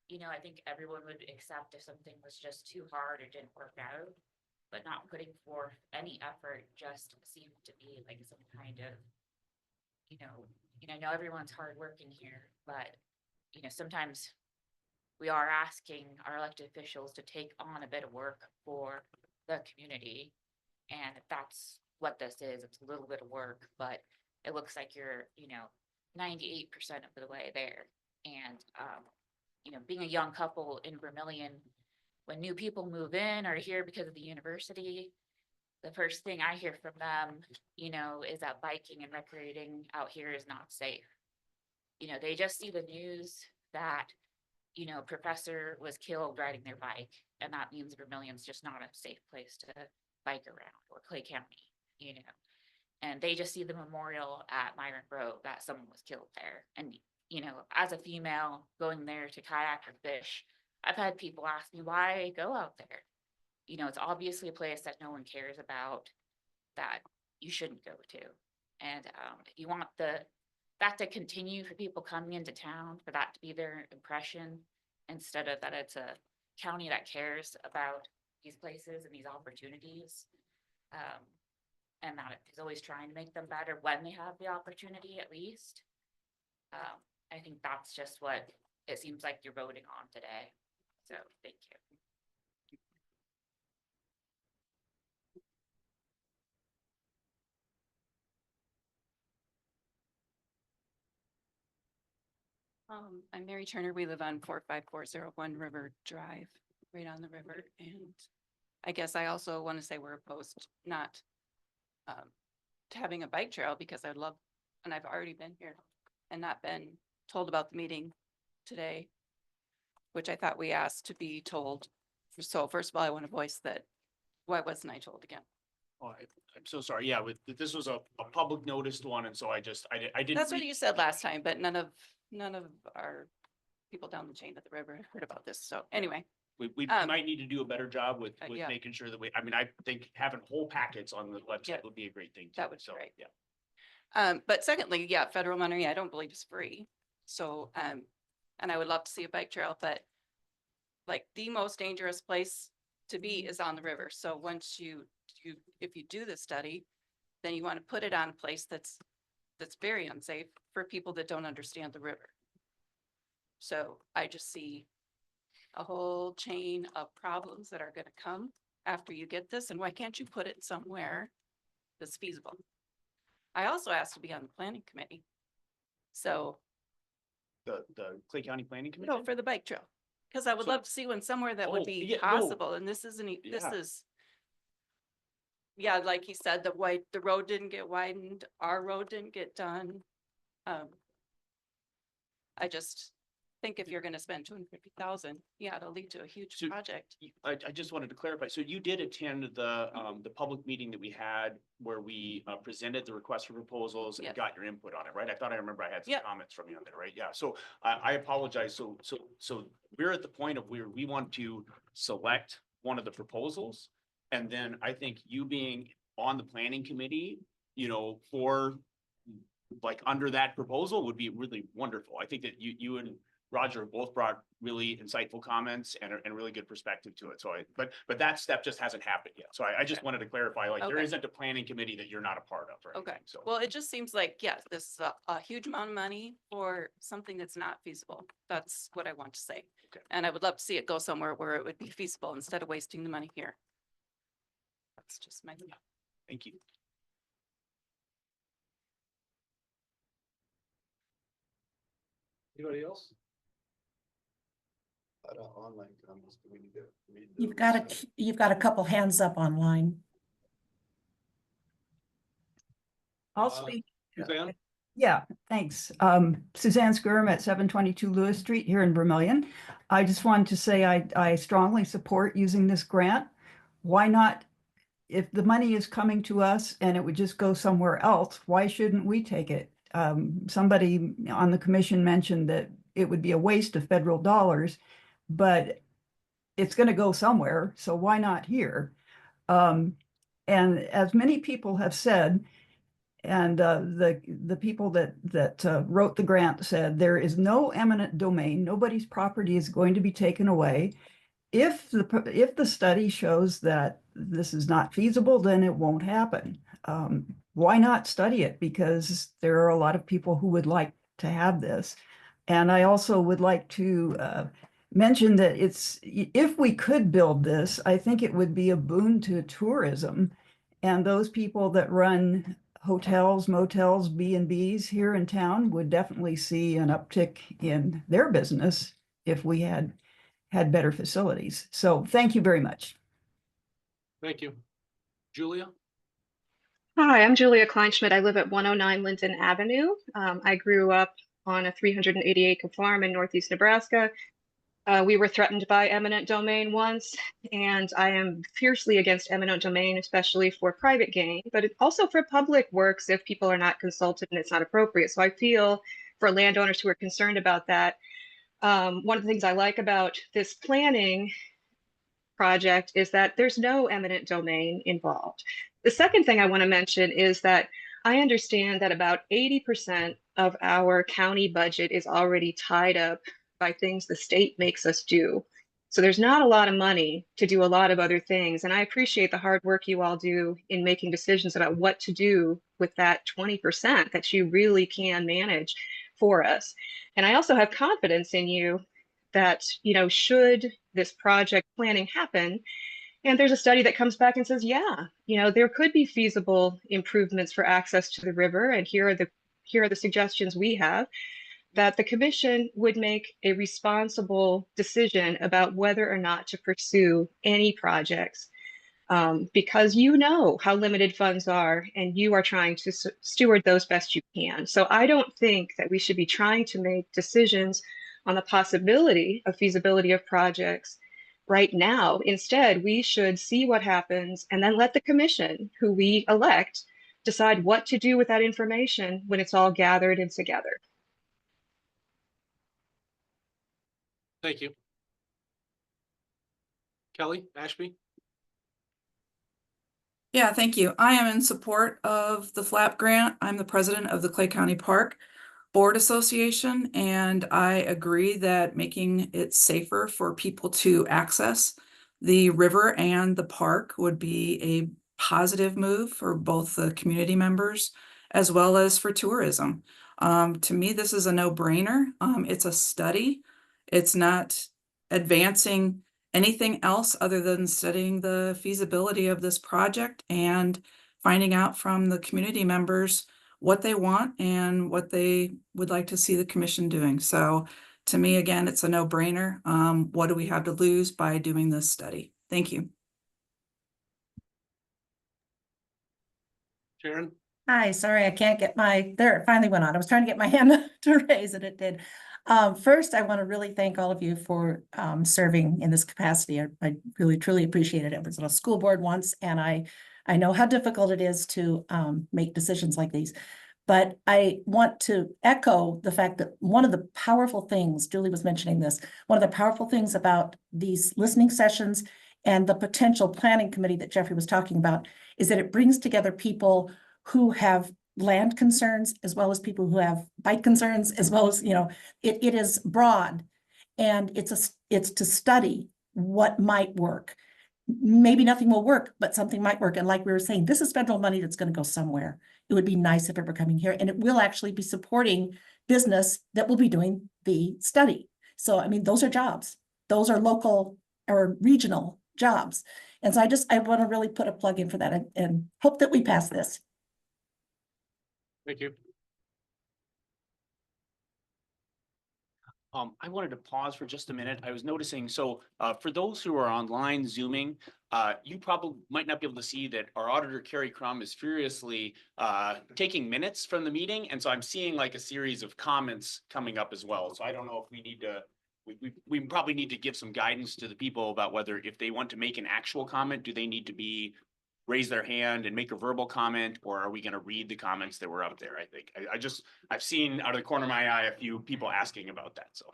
I think everyone would accept if something was just too hard or didn't work out, but not putting forth any effort just seemed to be like some kind of, I know everyone's hardworking here, but, sometimes we are asking our elected officials to take on a bit of work for the community. And if that's what this is, it's a little bit of work, but it looks like you're, 98% of the way there. And, being a young couple in Vermillion, when new people move in or here because of the university, the first thing I hear from them, is that biking and recreating out here is not safe. They just see the news that, professor was killed riding their bike, and that means Vermillion's just not a safe place to bike around, or Clay County, and they just see the memorial at Myron Road that someone was killed there. And, as a female going there to kayak or fish, I've had people ask me why I go out there. It's obviously a place that no one cares about, that you shouldn't go to. And if you want that to continue for people coming into town, for that to be their impression, instead of that it's a county that cares about these places and these opportunities, and that is always trying to make them better when they have the opportunity, at least. I think that's just what it seems like you're voting on today. So thank you. I'm Mary Turner. We live on 45401 River Drive, right on the river. And I guess I also want to say we're opposed not to having a bike trail, because I'd love, and I've already been here and not been told about the meeting today, which I thought we asked to be told. So first of all, I want to voice that, why wasn't I told again? Oh, I'm so sorry. Yeah, this was a public noticed one, and so I didn't. That's what you said last time, but none of our people down the chain of the river have heard about this. So anyway. We might need to do a better job with yeah. making sure that I think having whole packets on the website would be a great thing. Too. That would be great. Yeah. But secondly, yeah, federal money, I don't believe is free. So, and I would love to see a bike trail, but like the most dangerous place to be is on the river. So once if you do this study, then you want to put it on a place that's very unsafe for people that don't understand the river. So I just see a whole chain of problems that are going to come after you get this. And why can't you put it somewhere that's feasible? I also asked to be on the planning committee. So. The Clay County Planning Commission? No, for the bike trail. Because I would love to see one somewhere that would be yeah, no. possible. And this isn't, this Yeah. is, yeah, like he said, the road didn't get widened, our road didn't get done. I just think if you're gonna spend 250,000, yeah, it'll lead to a huge So- project. I just wanted to clarify. So you did attend the public meeting that we had where we presented the request for proposals and Yes. got your input on it, right? I thought I remember I had some Yep. comments from you on there, right? Yeah, so I apologize. So we're at the point of where we want to select one of the proposals. And then I think you being on the planning committee, for like under that proposal would be really wonderful. I think that you and Roger both brought really insightful comments and really good perspective to it. So but that step just hasn't happened yet. So I just wanted to clarify, like, there Okay. isn't a planning committee that you're not a part of, or Okay, anything, so. well, it just seems like, yes, this is a huge amount of money for something that's not feasible. That's what I want to say. Okay. And I would love to see it go somewhere where it would be feasible instead of wasting the money here. That's just my. Thank you. Anybody else? Online comments, do we need to read? You've got a couple hands up online. I'll speak. Suzanne? Yeah, thanks. Suzanne Skirm at 722 Lewis Street here in Vermillion. I just wanted to say I strongly support using this grant. Why not? If the money is coming to us and it would just go somewhere else, why shouldn't we take it? Somebody on the commission mentioned that it would be a waste of federal dollars, but it's going to go somewhere, so why not here? And as many people have said, and the people that wrote the grant said, there is no eminent domain. Nobody's property is going to be taken away. If the study shows that this is not feasible, then it won't happen. Why not study it? Because there are a lot of people who would like to have this. And I also would like to mention that if we could build this, I think it would be a boon to tourism. And those people that run hotels, motels, B&Bs here in town would definitely see an uptick in their business if we had better facilities. So thank you very much. Thank you. Julia? Hi, I'm Julia Kleinschmidt. I live at 109 Linton Avenue. I grew up on a 380-acre farm in Northeast Nebraska. We were threatened by eminent domain once, and I am fiercely against eminent domain, especially for private gain, but also for public works if people are not consulted and it's not appropriate. So I feel for landowners who are concerned about that. One of the things I like about this planning project is that there's no eminent domain involved. The second thing I want to mention is that I understand that about 80% of our county budget is already tied up by things the state makes us do. So there's not a lot of money to do a lot of other things. And I appreciate the hard work you all do in making decisions about what to do with that 20% that you really can manage for us. And I also have confidence in you that, should this project planning happen, and there's a study that comes back and says, yeah, there could be feasible improvements for access to the river. And here are the suggestions we have, that the commission would make a responsible decision about whether or not to pursue any projects, because how limited funds are and you are trying to steward those best you can. So I don't think that we should be trying to make decisions on the possibility of feasibility of projects right now. Instead, we should see what happens and then let the commission, who we elect, decide what to do with that information when it's all gathered and together. Thank you. Kelly, Ashby? Yeah, thank you. I am in support of the FLAP grant. I'm the president of the Clay County Park Board Association, and I agree that making it safer for people to access the river and the park would be a positive move for both the community members as well as for tourism. To me, this is a no-brainer. It's a study. It's not advancing anything else other than studying the feasibility of this project and finding out from the community members what they want and what they would like to see the commission doing. So to me, again, it's a no-brainer. What do we have to lose by doing this study? Thank you. Sharon? Hi, sorry, I can't get there, it finally went on. I was trying to get my hand to raise and it did. First, I want to really thank all of you for serving in this capacity. I really truly appreciate it. I was on a school board once and I know how difficult it is to make decisions like these. But I want to echo the fact that one of the powerful things, Julie was mentioning this, one of the powerful things about these listening sessions and the potential planning committee that Jeffrey was talking about is that it brings together people who have land concerns as well as people who have bike concerns, as well as, it is broad. And it's to study what might work. Maybe nothing will work, but something might work. And like we were saying, this is federal money that's going to go somewhere. It would be nice if it were coming here, and it will actually be supporting business that will be doing the study. So, I mean, those are jobs. Those are local or regional jobs. And so I want to really put a plug in for that and hope that we pass this. Thank you. I wanted to pause for just a minute. I was noticing, so for those who are online Zooming, you probably might not be able to see that our auditor Carrie Crum is furiously taking minutes from the meeting. And so I'm seeing like a series of comments coming up as well. So I don't know if we need to, we probably need to give some guidance to the people about whether if they want to make an actual comment, do they need to raise their hand and make a verbal comment, or are we going to read the comments that were up there? I think I've seen out of the corner of my eye a few people asking about that. So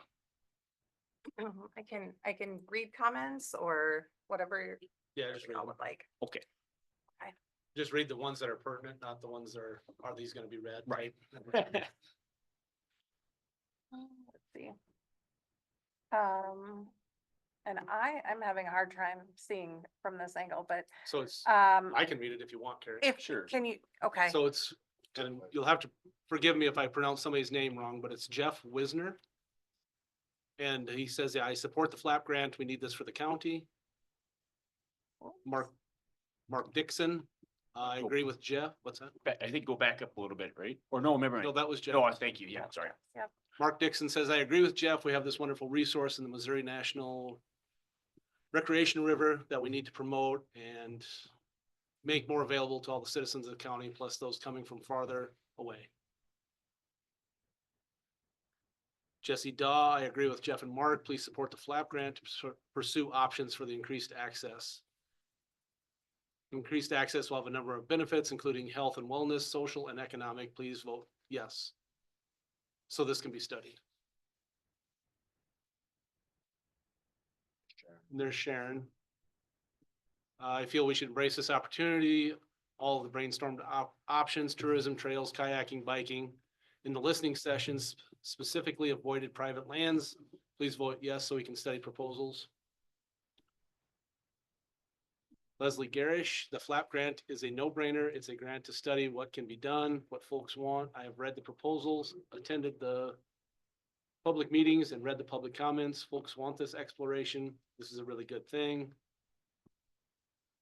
I can read comments or whatever Yeah, just read y'all them. would like. okay. Just read the ones that are pertinent, not the ones that are these gonna be read? Right. Let's see. And I'm having a hard time seeing from this angle, but So it's, I I can read it if you want, Carrie. can you, okay. So it's, and you'll have to forgive me if I pronounce somebody's name wrong, but it's Jeff Wisner. And he says, yeah, I support the FLAP grant. We need this for the county. Mark Dixon, I agree with Jeff. What's that? I think go back up a little bit, right? Or no, remember. No, that was Jeff. No, thank you. Yeah, sorry. Yep. Mark Dixon says, I agree with Jeff. We have this wonderful resource in the Missouri National Recreation River that we need to promote and make more available to all the citizens of the county, plus those coming from farther away. Jesse Daw, I agree with Jeff and Mark. Please support the FLAP grant to pursue options for the increased access. Increased access will have a number of benefits, including health and wellness, social and economic. Please vote yes. So this can be studied. And there's Sharon. I feel we should embrace this opportunity. All of the brainstormed options, tourism, trails, kayaking, biking. In the listening sessions, specifically avoided private lands. Please vote yes so we can study proposals. Leslie Garish, the FLAP grant is a no-brainer. It's a grant to study what can be done, what folks want. I have read the proposals, attended the public meetings and read the public comments. Folks want this exploration. This is a really good thing.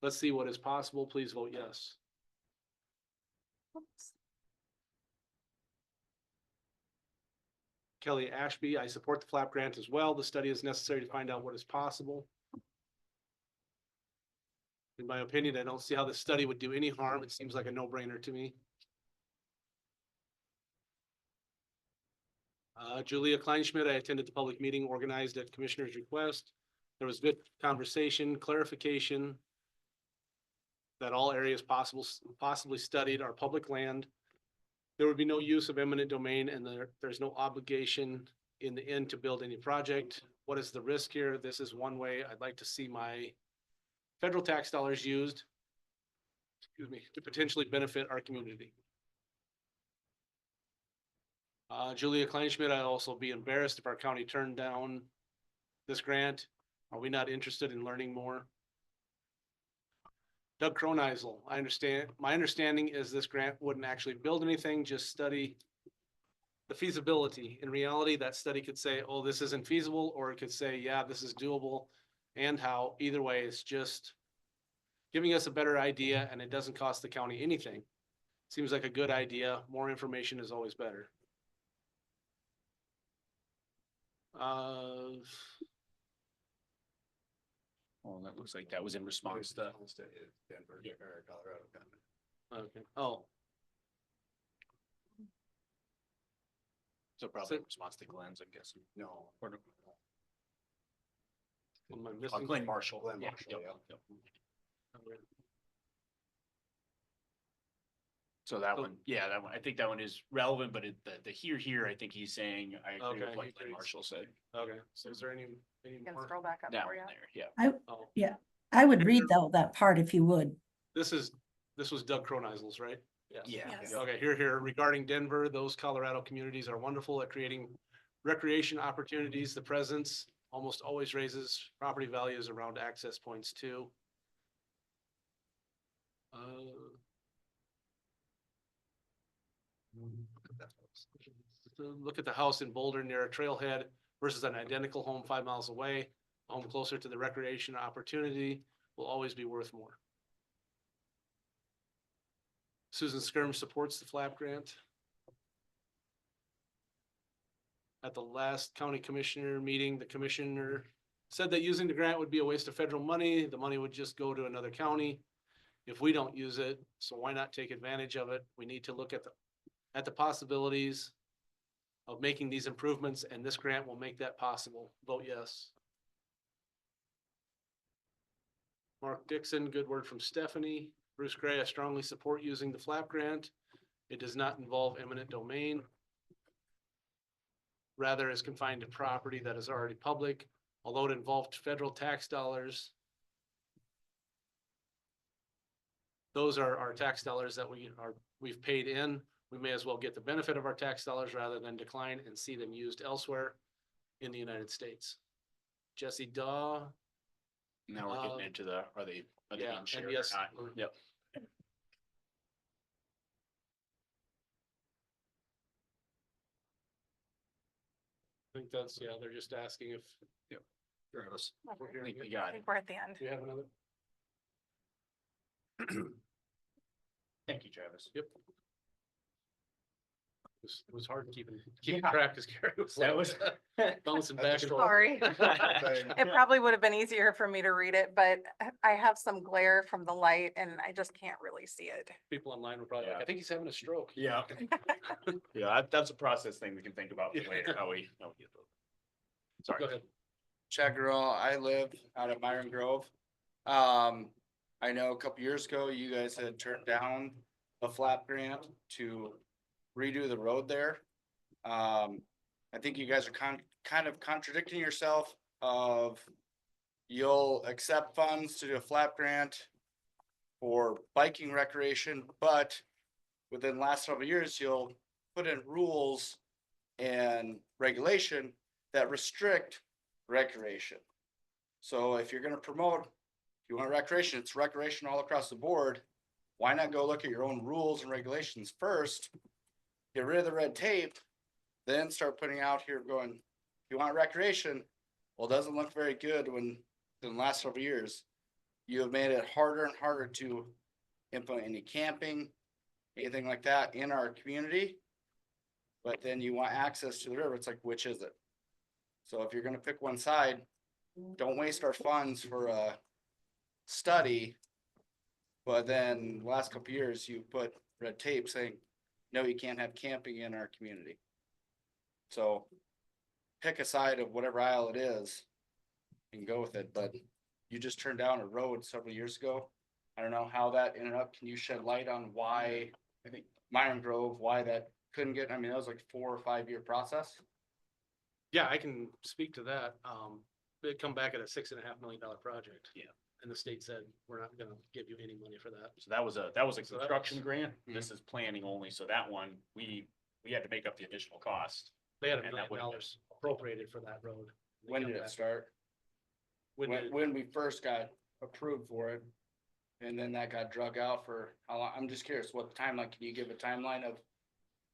Let's see what is possible. Please vote yes. Kelly Ashby, I support the FLAP grant as well. The study is necessary to find out what is possible. In my opinion, I don't see how this study would do any harm. It seems like a no-brainer to me. Julia Kleinschmidt, I attended the public meeting organized at Commissioner's request. There was good conversation, clarification that all areas possibly studied are public land. There would be no use of eminent domain and there's no obligation in the end to build any project. What is the risk here? This is one way I'd like to see my federal tax dollars used, to potentially benefit our community. Julia Kleinschmidt, I'd also be embarrassed if our county turned down this grant. Are we not interested in learning more? Doug Kroneisel, my understanding is this grant wouldn't actually build anything, just study the feasibility. In reality, that study could say, oh, this isn't feasible, or it could say, yeah, this is doable, and how. Either way, it's just giving us a better idea, and it doesn't cost the county anything. Seems like a good idea. More information is always better. Oh, that looks like that was in response to. Okay. Oh, So probably in response to Glenn's, I'm guessing. No. Am I missing? Glenn Marshall. Glenn Yeah, Marshall, yep, yeah. yep. So that one, yeah, that one, I think that one is relevant, but the here, I think he's saying, I agree Okay, with what he Glenn agrees. Marshall said. Okay, so is there any Can more? scroll back up That for one you. there, yeah. I, Oh, yeah, I would read though, that part if you would. this was Doug Croneisel's, right? Yeah. Yes. Okay, here regarding Denver, those Colorado communities are wonderful at creating recreation opportunities. The presence almost always raises property values around access points too. Look at the house in Boulder near a trailhead versus an identical home 5 miles away. A home closer to the recreation opportunity will always be worth more. Susan Skirm supports the FLAP grant. At the last county commissioner meeting, the commissioner said that using the grant would be a waste of federal money. The money would just go to another county if we don't use it. So why not take advantage of it? We need to look at the possibilities of making these improvements, and this grant will make that possible. Vote yes. Mark Dixon, good word from Stephanie. Bruce Gray, I strongly support using the FLAP grant. It does not involve eminent domain. Rather is confined to property that is already public, although it involved federal tax dollars. Those are our tax dollars that we've paid in. We may as well get the benefit of our tax dollars rather than decline and see them used elsewhere in the United States. Jesse Daw. Now we're getting into are they Yeah, being and shared or yes, not? Yep. I think that's, yeah, they're just asking if. Yep. Travis. We're I hearing think we it. got I it. think we're at the end. Do you have another? Thank you, Travis. Yep. It was hard keeping track because Gary was That was. bouncing back and forth. Sorry. It probably would have been easier for me to read it, but I have some glare from the light and I just can't really see it. People online were probably like, Yeah. I think he's having a stroke. Yeah. Yeah, that's a process thing we can think about for later, how we get those. Sorry. Go ahead. Chad Gurl, I live out at Myron Grove. I know a couple years ago, you guys had turned down a FLAP grant to redo the road there. I think you guys are kind of contradicting yourself of you'll accept funds to do a FLAP grant for biking recreation, but within the last several years, you'll put in rules and regulation that restrict recreation. So if you're gonna promote, if you want recreation, it's recreation all across the board. Why not go look at your own rules and regulations first? Get rid of the red tape, then start putting out here going, if you want recreation, well, it doesn't look very good when in the last several years, you have made it harder and harder to implement any camping, anything like that in our community. But then you want access to the river. It's like, which is it? So if you're gonna pick one side, don't waste our funds for a study. But then the last couple of years, you put red tape saying, no, you can't have camping in our community. So pick a side of whatever aisle it is and go with it, but you just turned down a road several years ago. I don't know how that ended up. Can you shed light on why, I think Myron Grove, why that couldn't get, I mean, that was like 4 or 5 year process. Yeah, I can speak to that. It'd come back at a $6.5 million project. Yeah. And the state said, we're not gonna give you any money for that. So that was a So that construction was- grant. This is planning only. So that one, we had to make up the additional cost. They had $1 And million that wouldn't have- appropriated for that road. They When come did it back- start? When did it- When we first got approved for it. And then that got drug out for how long? I'm just curious, what timeline, can you give a timeline of?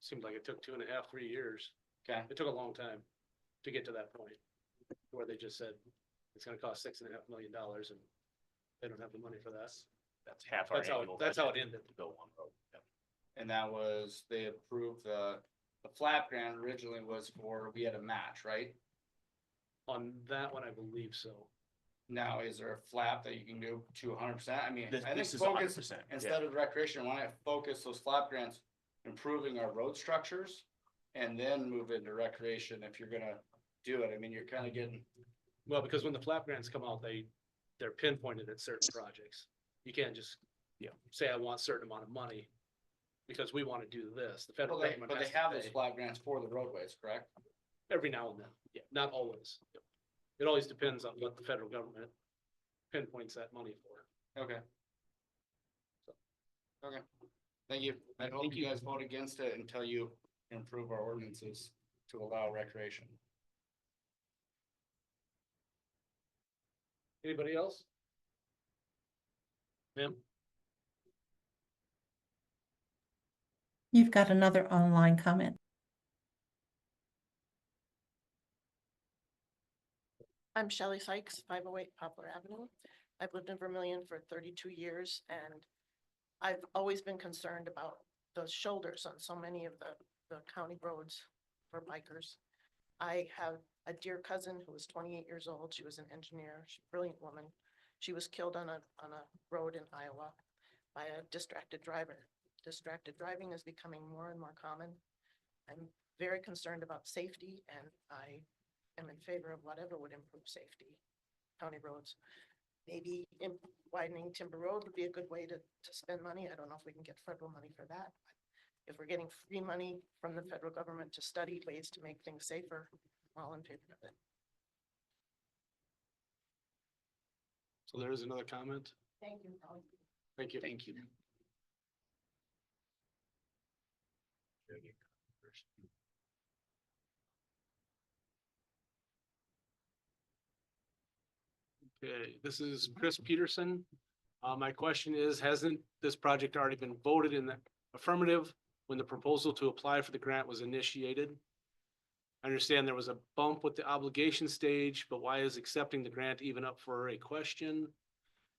Seemed like it took 2.5, 3 years. Okay. It took a long time to get to that point where they just said it's gonna cost $6.5 million and they don't have the money for that. That's half our That's how, annual that's how it budget ended. to build one road. Yep. And that was, they approved the FLAP grant originally was for, we had a match, right? On that one, I believe so. Now, is there a flap that you can go to 100%? I mean, This- I think this is focus, 100%, yeah. instead of recreation, why not focus those flap grants, improving our road structures and then move into recreation if you're gonna do it. I mean, you're kind of getting, Well, because when the flap grants come out, they're pinpointed at certain projects. You can't just, say I want a certain amount of money because we want to do this. The federal government but they has have to those pay flat grants for the roadways, correct? every now and then. Yeah, not always. Yep. It always depends on what the federal government pinpoints that money for. Okay. Okay, thank you. I hope you guys vote against it until you improve our ordinances to allow recreation. Anybody else? Ma'am? You've got another online comment. I'm Shelley Sykes, 508 Poplar Avenue. I've lived in Vermillion for 32 years and I've always been concerned about those shoulders on so many of the county roads for bikers. I have a dear cousin who was 28 years old. She was an engineer, she's a brilliant woman. She was killed on a road in Iowa by a distracted driver. Distracted driving is becoming more and more common. I'm very concerned about safety and I am in favor of whatever would improve safety, county roads. Maybe widening Timber Road would be a good way to spend money. I don't know if we can get federal money for that. But if we're getting free money from the federal government to study ways to make things safer, I'm all in favor of it. So there is another comment. Thank you. Thank you. Thank you. Okay, this is Chris Peterson. My question is, hasn't this project already been voted in the affirmative when the proposal to apply for the grant was initiated? I understand there was a bump with the obligation stage, but why is accepting the grant even up for a question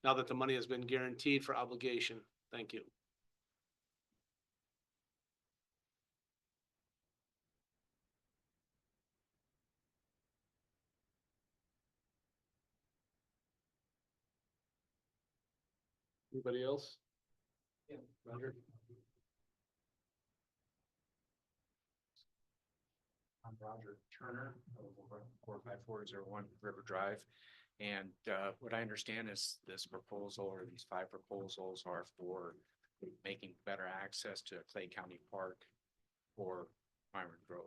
now that the money has been guaranteed for obligation? Thank you. Anybody else? Yeah, Roger. I'm Roger Turner, 45401 River Drive. And what I understand is this proposal or these 5 proposals are for making better access to Clay County Park or Myron Grove.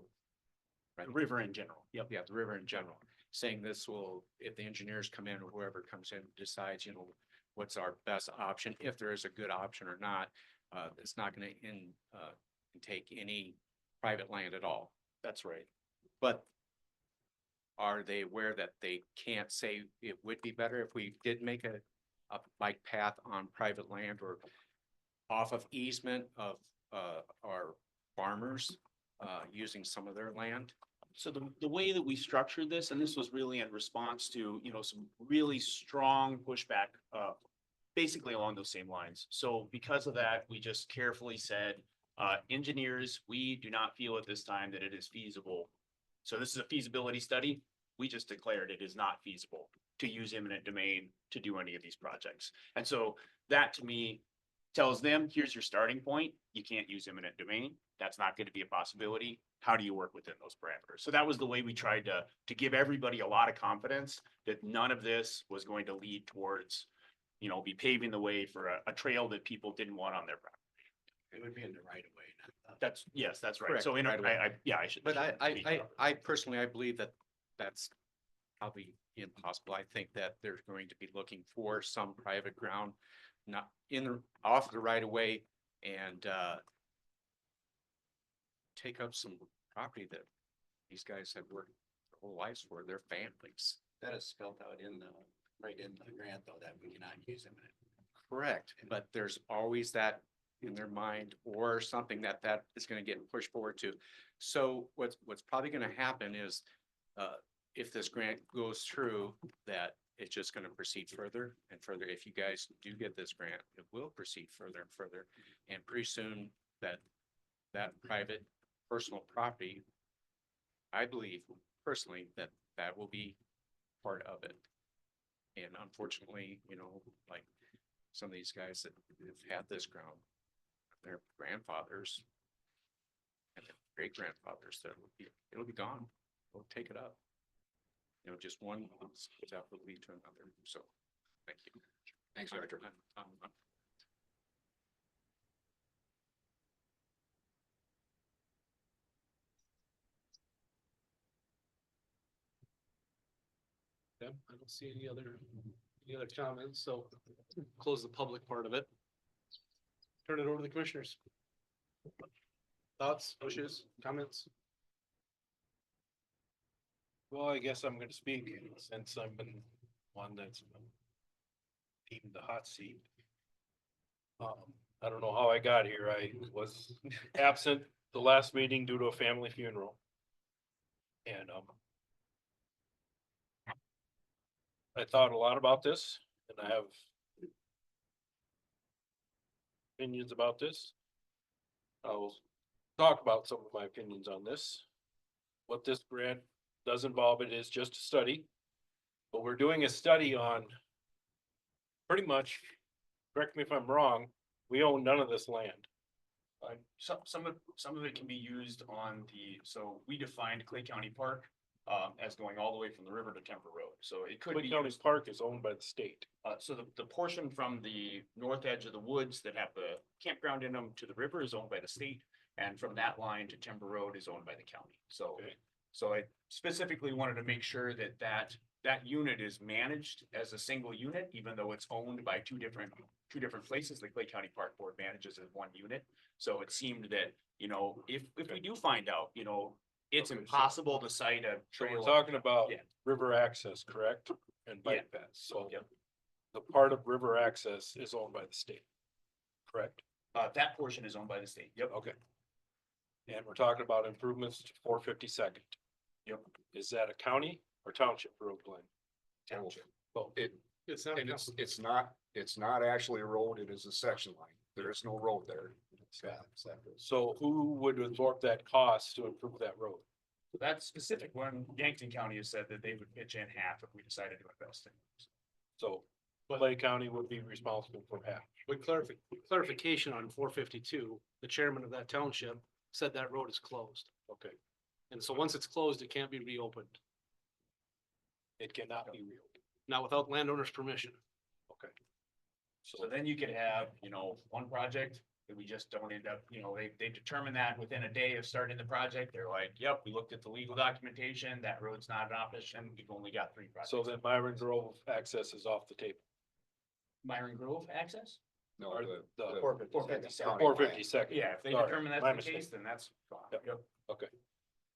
Right? The river in general. Yep. Yeah, the river in general. Saying this will, if the engineers come in or whoever comes in decides, what's our best option, if there is a good option or not, it's not going to take any private land at all. That's right. But are they aware that they can't say it would be better if we did make a bike path on private land or off of easement of our farmers using some of their land? So the way that we structured this, and this was really in response to, some really strong pushback, basically along those same lines. So because of that, we just carefully said, engineers, we do not feel at this time that it is feasible. So this is a feasibility study. We just declared it is not feasible to use eminent domain to do any of these projects. And so that to me tells them, here's your starting point. You can't use eminent domain. That's not going to be a possibility. How do you work within those parameters? So that was the way we tried to give everybody a lot of confidence that none of this was going to lead towards, be paving the way for a trail that people didn't want on their property. It would be in the right of way. Yes, that's right. Correct, So right away. I should. But I personally, I believe that that's probably impossible. I think that they're going to be looking for some private ground, not off the right of way and take up some property that these guys have worked their whole lives for, their families. That is spelled out right in the grant though, that we cannot use eminent. Correct, but there's always that in their mind or something that is going to get pushed forward to. So what's probably going to happen is if this grant goes through, that it's just going to proceed further and further. If you guys do get this grant, it will proceed further and further. And pretty soon that private personal property, I believe personally that will be part of it. And unfortunately, like some of these guys that have had this ground, their grandfathers, and great grandfathers, that it'll be gone. We'll take it up. You know, just one step will lead to another, so, thank you. Thanks, Director. Yeah, I don't see any other comments, so close the public part of it. Turn it over to the commissioners. Thoughts, wishes, comments? Well, I guess I'm gonna speak since I've been one that's been deemed the hot seat. I don't know how I got here. I was absent the last meeting due to a family funeral. And, I thought a lot about this and I have opinions about this. I'll talk about some of my opinions on this. What this grant does involve, it is just a study. But we're doing a study on pretty much, correct me if I'm wrong, we own none of this land. Some of it can be used on so we defined Clay County Park as going all the way from the river to Temper Road. So it could Clay be County used, Park is owned by the state. so the portion from the north edge of the woods that have the campground in them to the river is owned by the state. And from that line to Timber Road is owned by the county. So, Okay. so I specifically wanted to make sure that unit is managed as a single unit, even though it's owned by two different places. The Clay County Park Board manages as one unit. So it seemed that, if we do find out, it's Okay, so- impossible to cite a So trail. we're talking about Yeah. river access, correct? And bike Yeah. paths. So Yep. the part of river access is owned by the state. Correct? That portion is owned by the state. Yep. Okay. And we're talking about improvements to 452nd. Yep. Is that a county or township road, Glenn? Township. Oh, It's not. It's not actually a road, it is a section line. There is no road there. so who would absorb that cost to improve that road? That specific one, Yankton County has said that they would pitch in half if we decided to invest in it. So Clay County would be responsible for half. With clarification on 452, the chairman of that township said that road is closed. Okay. And so once it's closed, it can't be reopened, It cannot be reopened. not without landowner's permission. Okay. So then you could have, one project that we just don't end up, they determine that within a day of starting the project. They're like, yep, we looked at the legal documentation, that road's not an option, we've only got 3 projects. So then Myron Grove access is off the table. Myron Grove access? No, Or the. the- 452nd. 452nd. Yeah, if they Sorry, determine my that's the mistake. case, then that's fine. Yep. Yep. Okay.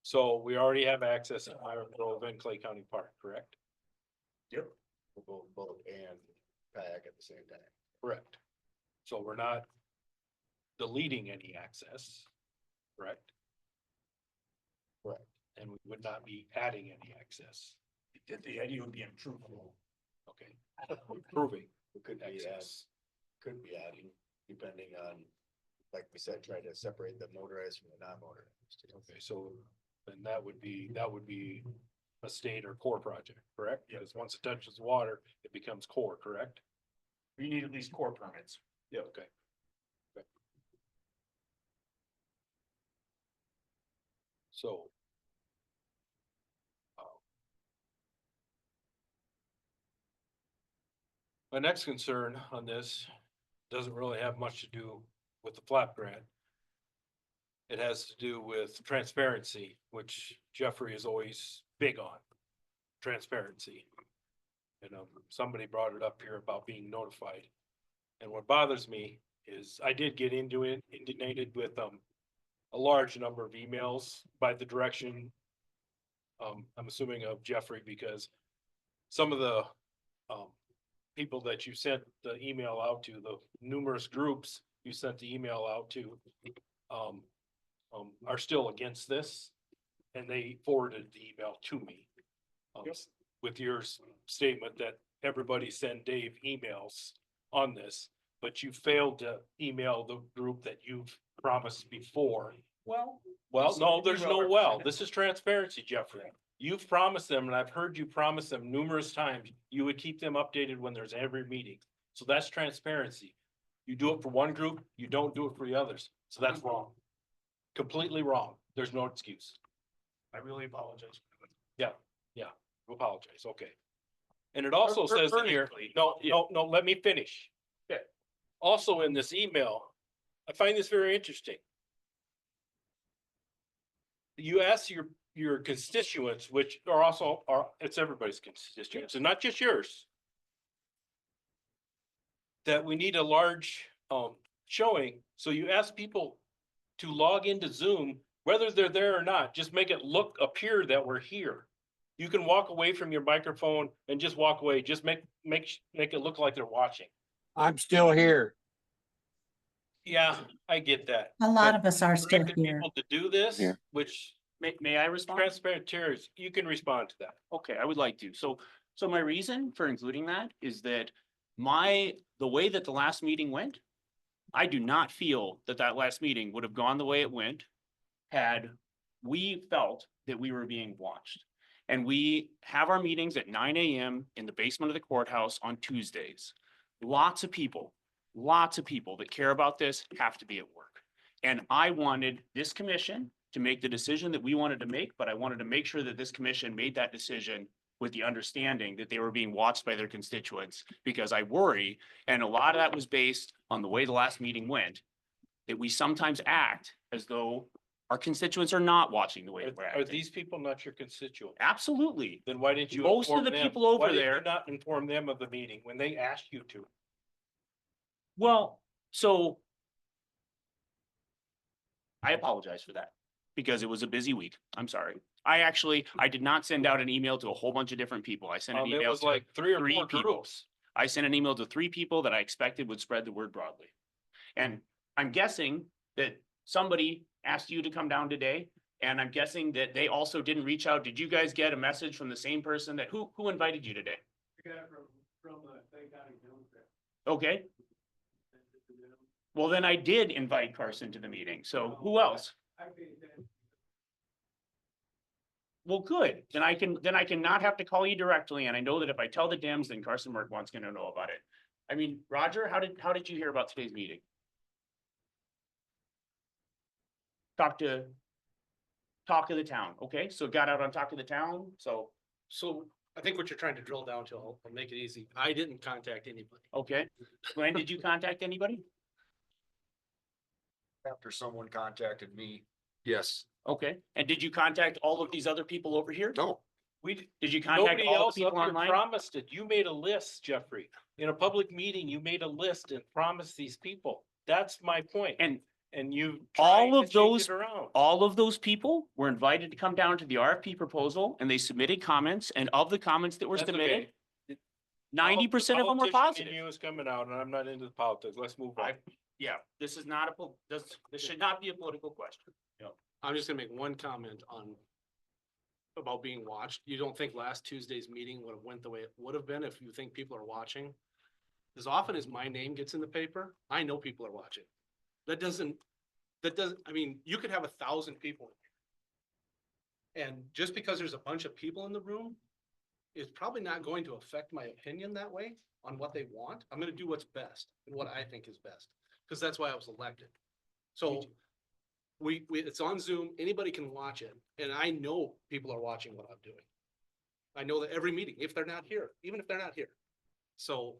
So we already have access to Myron Grove and Clay County Park, correct? Yep. Both boat and kayak at the same time. Correct. So we're not deleting any access, correct? Correct. And we would not be adding any access. The idea would be improved. Okay. Improving. It could be Access. could be adding, depending on, like we said, try to separate the motorized from the non-motorized. Okay, so then that would be a state or core project, correct? Because once it touches water, it becomes core, correct? You need at least core permits. Yeah. Okay. Okay. So. My next concern on this doesn't really have much to do with the flap grant. It has to do with transparency, which Jeffrey is always big on. Transparency. Somebody brought it up here about being notified. And what bothers me is I did get inundated with a large number of emails by the direction. I'm assuming of Jeffrey, because some of the people that you sent the email out to, the numerous groups you sent the email out to, are still against this, and they forwarded the email to me. With your statement that everybody send Dave emails on this, but you failed to email the group that you've promised before. Well. No, there's no well. This is transparency, Jeffrey. You've promised them, and I've heard you promise them numerous times, you would keep them updated when there's every meeting. So that's transparency. You do it for one group, you don't do it for the others. So that's wrong. Completely wrong. there's no excuse. I really apologize. Yeah, apologize, okay. And it also says in here, Earnestly. no, let me finish. Okay. Also in this email, I find this very interesting. You ask your constituents, which are also, it's everybody's constituents and not just yours, that we need a large showing. So you ask people to log into Zoom, whether they're there or not, just make it appear that we're here. You can walk away from your microphone and just walk away. Just make it look like they're watching. I'm still here. Yeah, I get that. A lot But of us are still directed here. people to do this, Yeah. which May I respond? transparent chairs, you can respond to that. Okay, I would like to. So my reason for including that is that the way that the last meeting went, I do not feel that that last meeting would have gone the way it went had we felt that we were being watched. And we have our meetings at 9 AM in the basement of the courthouse on Tuesdays. Lots of people that care about this have to be at work. And I wanted this commission to make the decision that we wanted to make, but I wanted to make sure that this commission made that decision with the understanding that they were being watched by their constituents, because I worry, and a lot of that was based on the way the last meeting went, that we sometimes act as though our constituents are not watching the way that we're Are acting. these people not your constituents? Absolutely. Then why didn't you? Most of inform the them? people over Why did you there- not inform them of the meeting when they asked you to? Well, so I apologize for that because it was a busy week. I'm sorry. I did not send out an email to a whole bunch of different people. I sent an It email was to like three or 3 four people. groups. I sent an email to 3 people that I expected would spread the word broadly. And I'm guessing that somebody asked you to come down today, and I'm guessing that they also didn't reach out. Did you guys get a message from the same person that, who invited you today? Okay. Well, then I did invite Carson to the meeting. So who else? Well, good. Then I can not have to call you directly. And I know that if I tell the Dems, then Carson Merkwan's gonna know about it. I mean, Roger, how did you hear about today's meeting? Talk of the Town. Okay, so got out on Talk of the Town. So, I think what you're trying to drill down to, I'll make it easy. I didn't contact anybody. okay. Glenn, did you contact anybody? After someone contacted me, yes. Okay. And did you contact all of these other people over here? No. Did you contact Nobody all else the up people here online? promised it. You made a list, Jeffrey. In a public meeting, you made a list and promised these people. That's my point. And you All tried to of change those, it around. all of those people were invited to come down to the RFP proposal and they submitted comments, and of the comments that were That's submitted, okay. 90% of them were Politician in positive. you is coming out, and I'm not into the politics. Let's move on. Yeah, this is not this should not be a political question. I'm just gonna make one comment on about being watched. You don't think last Tuesday's meeting would have went the way it would have been if you think people are watching? As often as my name gets in the paper, I know people are watching. That doesn't, I mean, you could have 1,000 people in here. And just because there's a bunch of people in the room, is probably not going to affect my opinion that way on what they want. I'm gonna do what's best and what I think is best, because that's why I was elected. So it's on Zoom, anybody can watch it, and I know people are watching what I'm doing. I know that every meeting, if they're not here, even if they're not here. So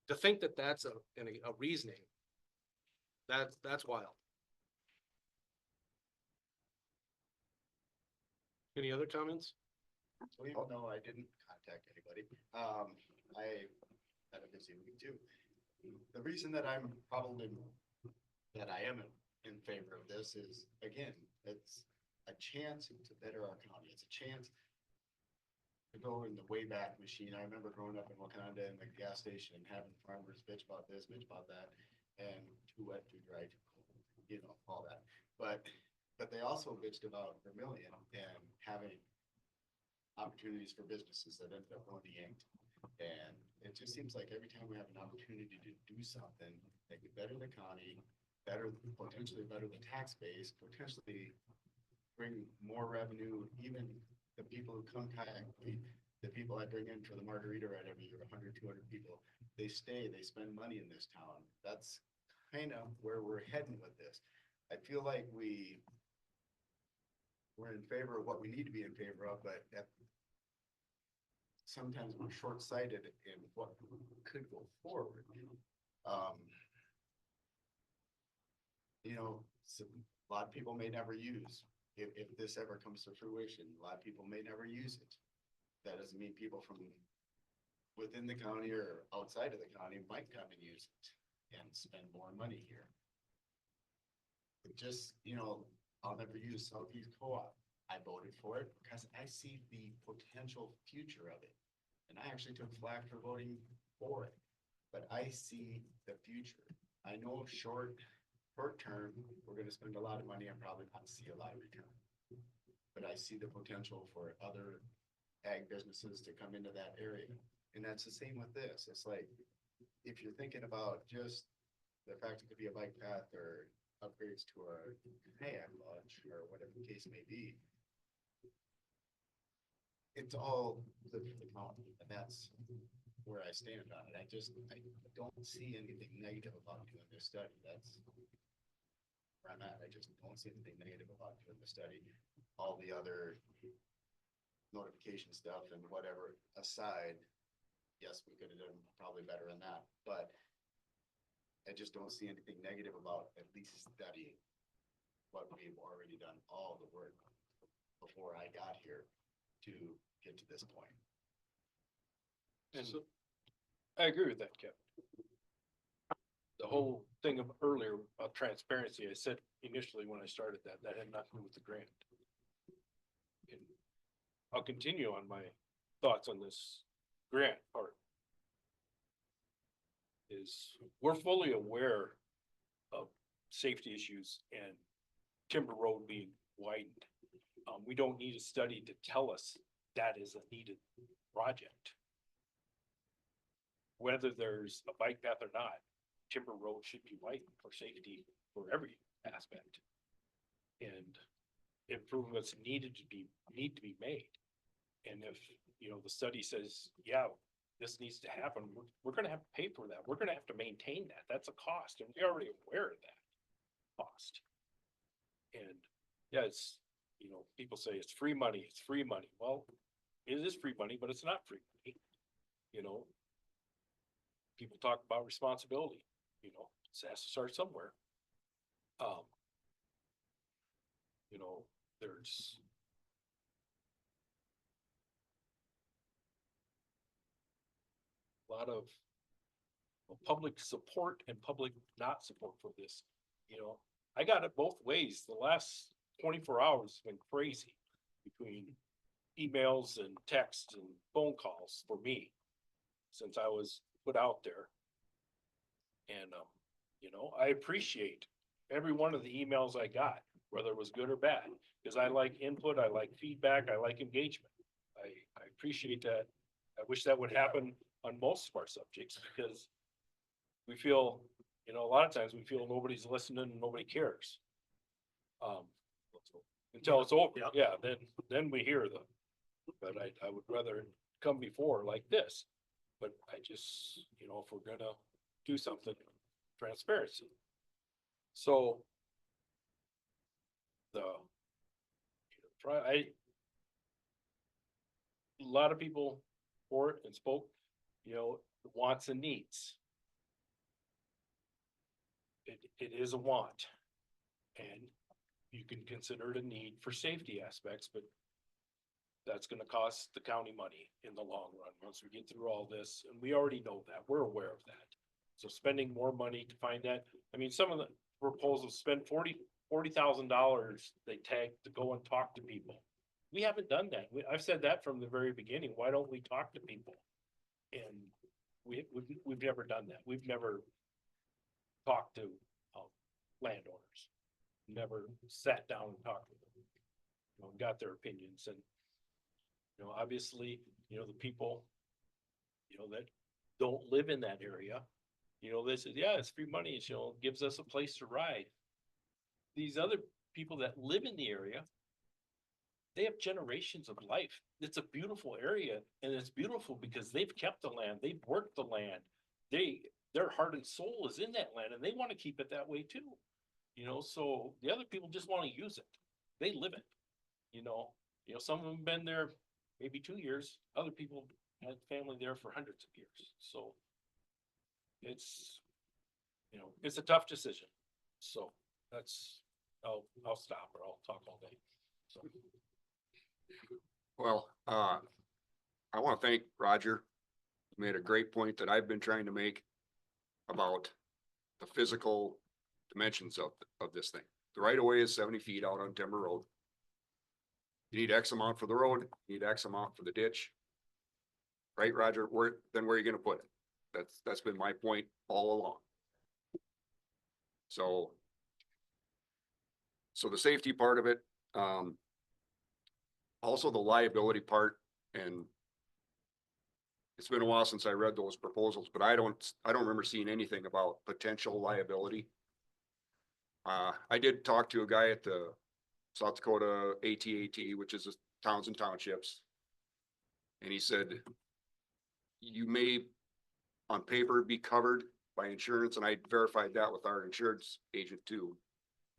to think that that's a reasoning, that's wild. Any other comments? No, I didn't contact anybody. I had a busy week too. The reason that I am in favor of this is, again, it's a chance to better our county. It's a chance to go in the way back machine. I remember growing up in Wakanda in the gas station and having farmers bitch about this, bitch about that, and too wet, too dry, too cold, you know, all that. But they also bitched about Vermillion and having opportunities for businesses that ended up going to Yankton. And it just seems like every time we have an opportunity to do something that could better the county, potentially better the tax base, potentially bring more revenue, even the people who come kayak, the people I bring in for the margarita ride every year, 100, 200 people, they stay, they spend money in this town. That's kind of where we're heading with this. I feel like we we're in favor of what we need to be in favor of, but sometimes we're short-sighted in what could go forward. You know, a lot of people may never use, if this ever comes to fruition, a lot of people may never use it. That doesn't mean people from within the county or outside of the county might come and use it and spend more money here. It just, you know, I'll never use Southeast Co-op. I voted for it because I see the potential future of it. And I actually took flack for voting for it, but I see the future. I know short term, we're gonna spend a lot of money and probably not see a lot of return. But I see the potential for other ag businesses to come into that area. And that's the same with this. It's like, if you're thinking about just the fact it could be a bike path or upgrades to a kayak launch or whatever the case may be, it's all the county, and that's where I stand on it. I don't see anything negative about doing this study. That's where I'm at. I just don't see anything negative about doing the study. All the other notification stuff and whatever aside, yes, we could have done probably better in that, but I just don't see anything negative about at least studying what we've already done all the work before I got here to get to this point. And I agree with that, Kevin. The whole thing of earlier about transparency, I said initially when I started that had nothing to do with the grant. And I'll continue on my thoughts on this grant part. Is we're fully aware of safety issues and Timber Road being widened. We don't need a study to tell us that is a needed project. Whether there's a bike path or not, Timber Road should be widened for safety for every aspect. And improvements need to be made. And if, you know, the study says, yeah, this needs to happen, we're gonna have to pay for that. We're gonna have to maintain that. That's a cost, and we're already aware of that cost. And yeah, it's, you know, people say it's free money, it's free money. Well, it is free money, but it's not free money. You know, people talk about responsibility, you know, it has to start somewhere. You know, there's a lot of public support and public not support for this. You know, I got it both ways. The last 24 hours has been crazy between emails and texts and phone calls for me since I was put out there. And, you know, I appreciate every one of the emails I got, whether it was good or bad, because I like input, I like feedback, I like engagement. I appreciate that. I wish that would happen on most of our subjects, because we feel, you know, a lot of times we feel nobody's listening and nobody cares. Until it's over, yeah, then we hear them. But I would rather come before like this. But I just, you know, if we're gonna do something, transparency. So a lot of people for it and spoke, you know, wants and needs. It is a want. And you can consider it a need for safety aspects, but that's gonna cost the county money in the long run, once we get through all this, and we already know that, we're aware of that. So spending more money to find that, I mean, some of the proposals spend $40,000 they take to go and talk to people. We haven't done that. I've said that from the very beginning. Why don't we talk to people? And we've never done that. We've never talked to landowners. Never sat down and talked with them. You know, got their opinions, and you know, obviously, you know, the people, you know, that don't live in that area, you know, this is, yeah, it's free money, you know, gives us a place to ride. These other people that live in the area, they have generations of life. It's a beautiful area, and it's beautiful because they've kept the land, they've worked the land. Their heart and soul is in that land, and they want to keep it that way too. You know, so the other people just want to use it. They live it. you know, some of them been there maybe 2 years, other people had family there for hundreds of years, so. It's, it's a tough decision, so that's, I'll stop or I'll talk all day, so. Well, I want to thank Roger. He made a great point that I've been trying to make about the physical dimensions of this thing. The right of way is 70 feet out on Timber Road. You need X amount for the road, you need X amount for the ditch. Right, Roger? Where are you gonna put it? That's been my point all along. So the safety part of it, also the liability part, and it's been a while since I read those proposals, but I don't remember seeing anything about potential liability. I did talk to a guy at the South Dakota ATAT, which is the Towns and Townships. And he said, you may on paper be covered by insurance, and I verified that with our insurance agent too.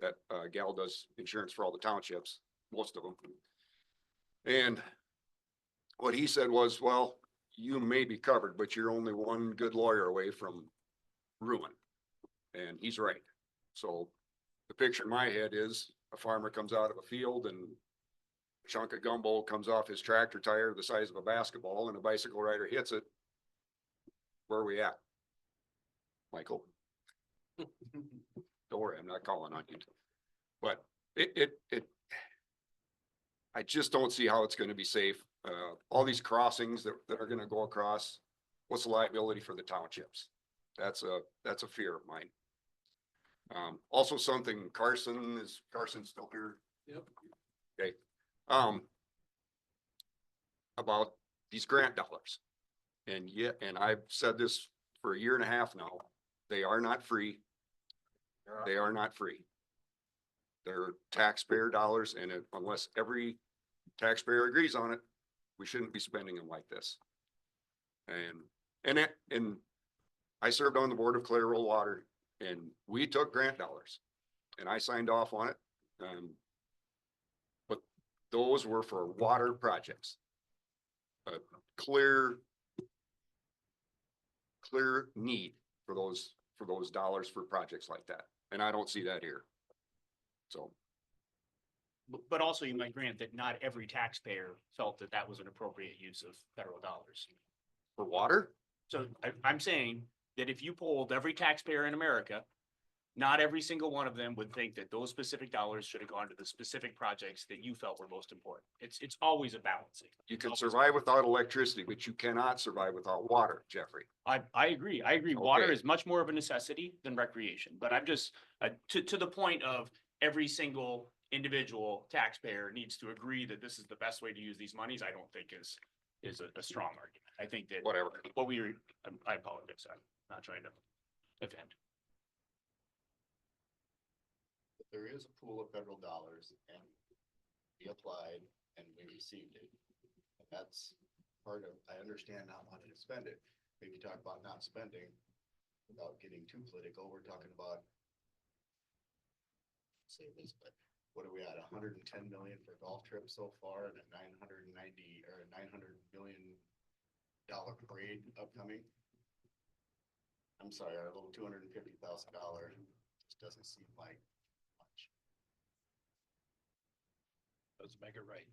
That gal does insurance for all the townships, most of them. And what he said was, well, you may be covered, but you're only one good lawyer away from ruin. And he's right. So the picture in my head is a farmer comes out of a field and a chunk of gumbo comes off his tractor tire the size of a basketball and a bicycle rider hits it. Where are we at? Michael? Don't worry, I'm not calling on you. But I just don't see how it's gonna be safe. All these crossings that are gonna go across, what's the liability for the townships? That's a fear of mine. Also something Carson's still here? Yep. Okay. About these grant dollars. And I've said this for a year and a half now, they are not free. They are not free. They're taxpayer dollars, and unless every taxpayer agrees on it, we shouldn't be spending them like this. And I served on the board of Clairol Water, and we took grant dollars, and I signed off on it. But those were for water projects. A clear need for those dollars for projects like that. And I don't see that here. So. But also you might grant that not every taxpayer felt that that was an appropriate use of federal dollars. For water? So I'm saying that if you polled every taxpayer in America, not every single one of them would think that those specific dollars should have gone to the specific projects that you felt were most important. It's always a balancing. You can survive without electricity, but you cannot survive without water, Jeffrey. I agree. Water is much more of a necessity than recreation, but I'm just, to the point of every single individual taxpayer needs to agree that this is the best way to use these monies, I don't think is a strong argument. I think that. Whatever. I apologize. I'm not trying to offend. There is a pool of federal dollars and we applied and we received it. And that's part of, I understand not wanting to spend it. Maybe talk about not spending without getting too political. We're talking about, say this, but what are we at? 110 million for golf trips so far and a 990 or $900 million parade upcoming. I'm sorry, our little $250,000 just doesn't seem like much. Let's make it right.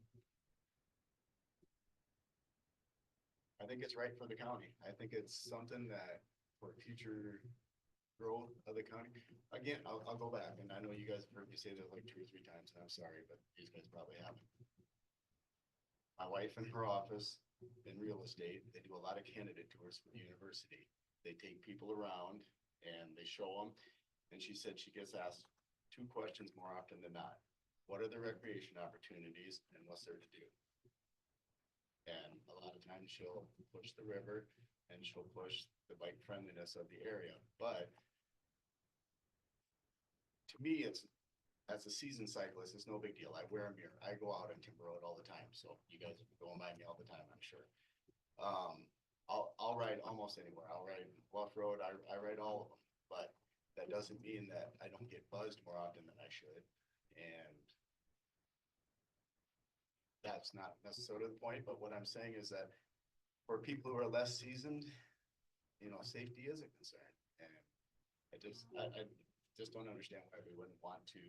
I think it's right for the county. I think it's something that for future growth of the county. Again, I'll go back, and I know you guys have heard me say that like 2 or 3 times, and I'm sorry, but these guys probably haven't. My wife in her office in real estate, they do a lot of candidate tours for the university. They take people around and they show them. And she said she gets asked 2 questions more often than not. What are the recreation opportunities and what's there to do? And a lot of times she'll push the river and she'll push the bike friendliness of the area. But to me, it's, as a season cyclist, it's no big deal. I wear a mirror. I go out on Timber Road all the time. So you guys are going by me all the time, I'm sure. I'll ride almost anywhere. I'll ride Bluff Road. I ride all of them, but that doesn't mean that I don't get buzzed more often than I should. And that's not necessarily the point, but what I'm saying is that for people who are less seasoned, you know, safety is a concern. And I just don't understand why we wouldn't want to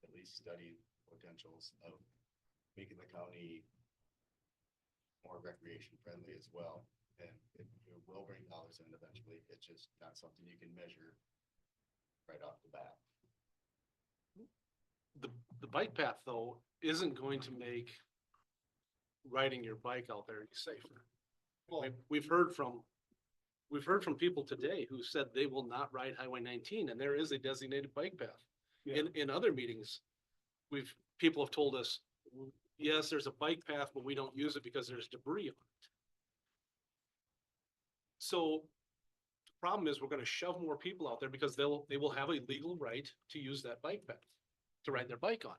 at least study potentials of making the county more recreation friendly as well. And it will bring dollars in eventually. It's just not something you can measure right off the bat. The bike path though, isn't going to make riding your bike out there any safer. We've heard from people today who said they will not ride Highway 19 and there is a designated bike path. In other meetings, people have told us, yes, there's a bike path, but we don't use it because there's debris on it. So the problem is we're gonna shove more people out there because they will have a legal right to use that bike path, to ride their bike on.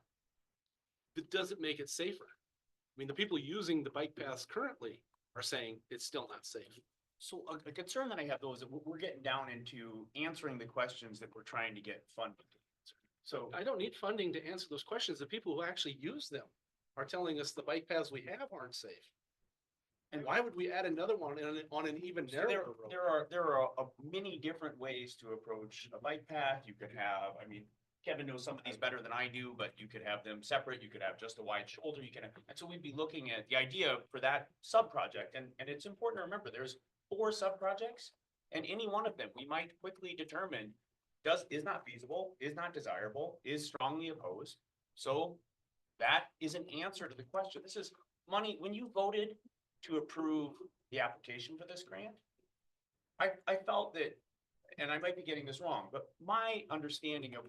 It doesn't make it safer. I mean, the people using the bike paths currently are saying it's still not safe. So a concern that I have though is that we're getting down into answering the questions that we're trying to get funded to answer. So I don't need funding to answer those questions. The people who actually use them are telling us the bike paths we have aren't safe. And why would we add another one on an even so narrower road? there are many different ways to approach a bike path. You could have, I mean, Kevin knows some of these better than I do, but you could have them separate. You could have just a wide shoulder. You can have, and so we'd be looking at the idea for that sub-project. And it's important to remember there's 4 sub-projects and any one of them we might quickly determine is not feasible, is not desirable, is strongly opposed. So that is an answer to the question. This is money. When you voted to approve the application for this grant, I felt that, and I might be getting this wrong, but my understanding of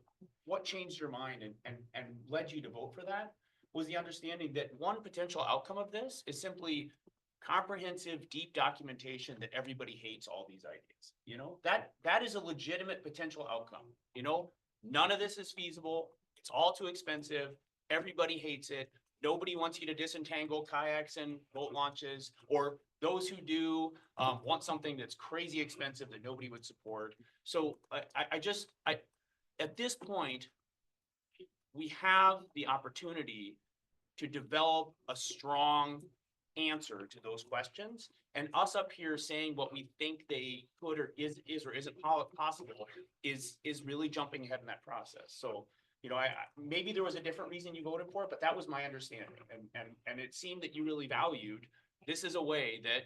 what changed your mind and led you to vote for that was the understanding that one potential outcome of this is simply comprehensive, deep documentation that everybody hates all these ideas. You know, that is a legitimate potential outcome. You know, none of this is feasible. It's all too expensive. Everybody hates it. Nobody wants you to disentangle kayaks and boat launches, or those who do want something that's crazy expensive that nobody would support. So at this point, we have the opportunity to develop a strong answer to those questions, and us up here saying what we think they could or is or isn't possible is really jumping ahead in that process. So, you know, maybe there was a different reason you voted for it, but that was my understanding. And it seemed that you really valued, this is a way that,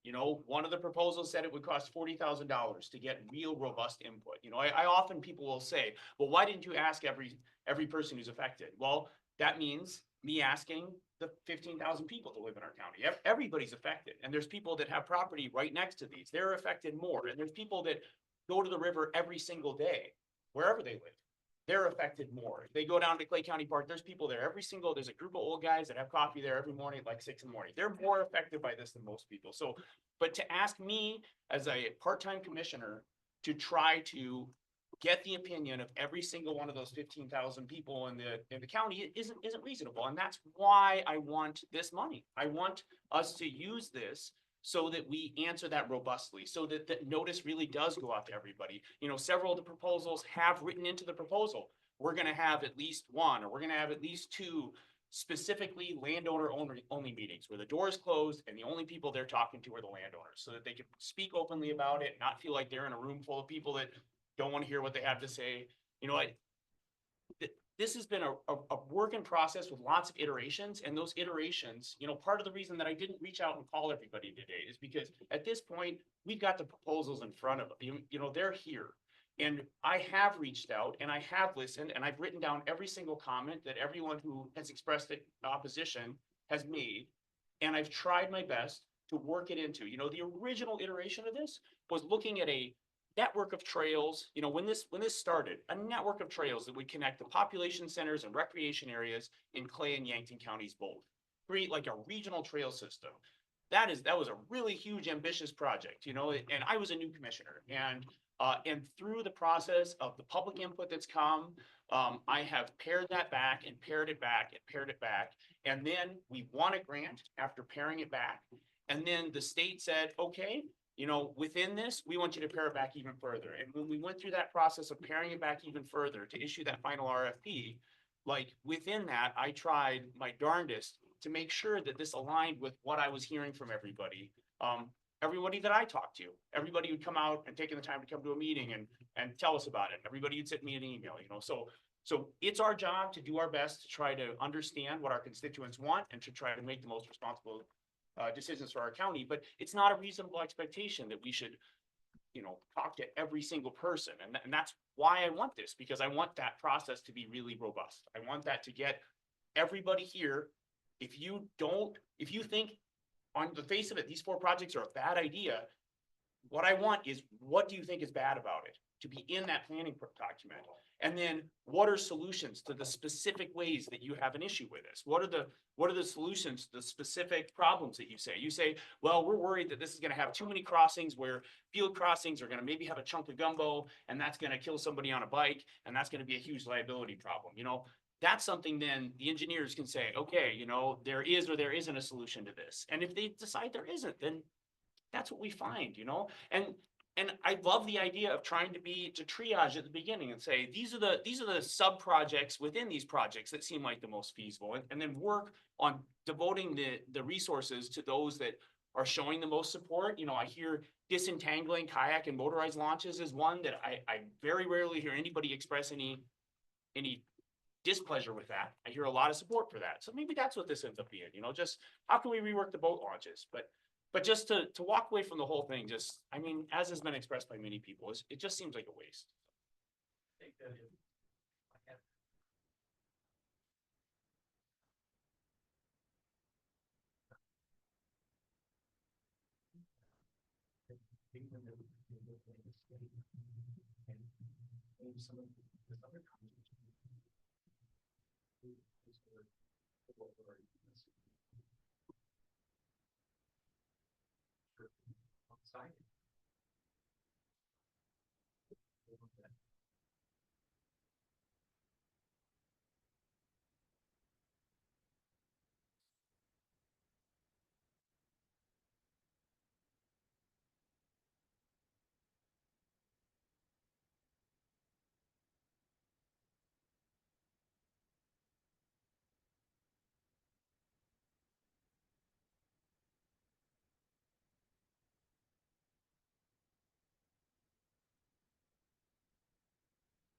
you know, one of the proposals said it would cost $40,000 to get real robust input. You know, I often people will say, well, why didn't you ask every person who's affected? Well, that means me asking the 15,000 people that live in our county. Everybody's affected. And there's people that have property right next to these. They're affected more. And there's people that go to the river every single day, wherever they live. They're affected more. If they go down to Clay County Park, there's people there there's a group of old guys that have coffee there every morning at like 6 in the morning. They're more affected by this than most people. So, but to ask me as a part-time commissioner to try to get the opinion of every single one of those 15,000 people in the county isn't reasonable. And that's why I want this money. I want us to use this so that we answer that robustly, so that the notice really does go out to everybody. You know, several of the proposals have written into the proposal, we're gonna have at least 1, or we're gonna have at least 2 specifically landowner only meetings where the door is closed and the only people they're talking to are the landowners, so that they can speak openly about it, not feel like they're in a room full of people that don't want to hear what they have to say. You know, this has been a work in process with lots of iterations, and those iterations, you know, part of the reason that I didn't reach out and call everybody today is because at this point, we've got the proposals in front of them. You know, they're here. And I have reached out and I have listened, and I've written down every single comment that everyone who has expressed opposition has made. And I've tried my best to work it into, you know, the original iteration of this was looking at a network of trails. You know, when this started, a network of trails that would connect the population centers and recreation areas in Clay and Yankton counties both. Create like a regional trail system. That was a really huge, ambitious project, you know, and I was a new commissioner, and through the process of the public input that's come, I have pared that back and pared it back and pared it back. And then we won a grant after paring it back. And then the state said, okay, you know, within this, we want you to pare it back even further. And when we went through that process of paring it back even further to issue that final RFP, like within that, I tried my darndest to make sure that this aligned with what I was hearing from everybody. Everybody that I talked to, everybody who'd come out and taken the time to come to a meeting and tell us about it. Everybody who'd send me an email, you know, so it's our job to do our best to try to understand what our constituents want and to try to make the most responsible decisions for our county, but it's not a reasonable expectation that we should, you know, talk to every single person. And that's why I want this, because I want that process to be really robust. I want that to get everybody here. If you think on the face of it, these 4 projects are a bad idea, what I want is, what do you think is bad about it? To be in that planning document. And then what are solutions to the specific ways that you have an issue with this? What are the solutions to the specific problems that you say? You say, well, we're worried that this is gonna have too many crossings, where field crossings are gonna maybe have a chunk of gumbo, and that's gonna kill somebody on a bike, and that's gonna be a huge liability problem, you know? That's something then the engineers can say, okay, you know, there is or there isn't a solution to this. And if they decide there isn't, then that's what we find, you know? And I love the idea of trying to triage at the beginning and say, these are the sub projects within these projects that seem like the most feasible, and then work on devoting the resources to those that are showing the most support. You know, I hear disentangling kayak and motorized launches is one that I very rarely hear anybody express any displeasure with that. I hear a lot of support for that. So maybe that's what this ends up being, you know, just how can we rework the boat launches? But just to walk away from the whole thing, just, I mean, as has been expressed by many people, it just seems like a waste.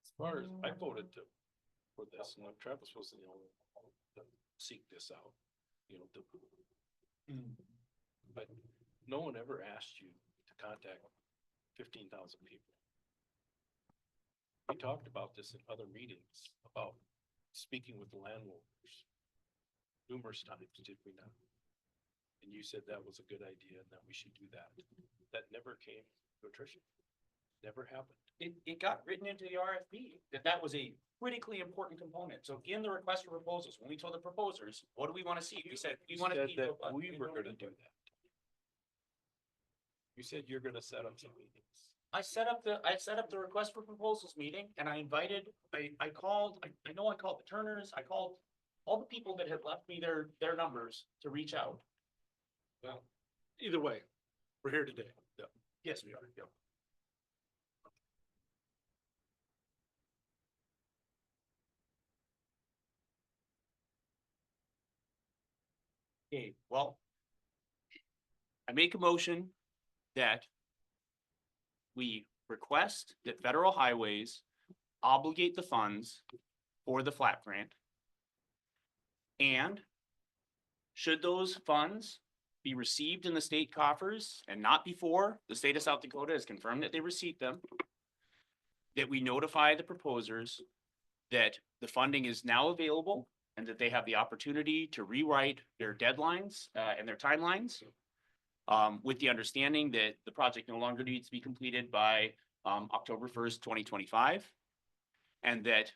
As far as I voted for this, and Travis was the only one to seek this out, you know, but no one ever asked you to contact 15,000 people. We talked about this in other meetings, about speaking with the landlords numerous times, did we not? And you said that was a good idea and that we should do that. That never came to attrition. Never happened. It got written into the RFP that was a critically important component. So in the request for proposals, when we told the proposers, what do we want to see? We said, we want to see. That we were gonna do that. You said you're gonna set up some meetings. I set up the request for proposals meeting, and I invited, I called the Turners, I called all the people that had left me their numbers to reach out. Well, either way, we're here today. Yeah. Yes, we are. Yep. Okay, well, I make a motion that we request that Federal Highways obligate the funds for the flap grant. And should those funds be received in the state coffers and not before the state of South Dakota has confirmed that they received them, that we notify the proposers that the funding is now available and that they have the opportunity to rewrite their deadlines and their timelines, with the understanding that the project no longer needs to be completed by October 1st, 2025. And that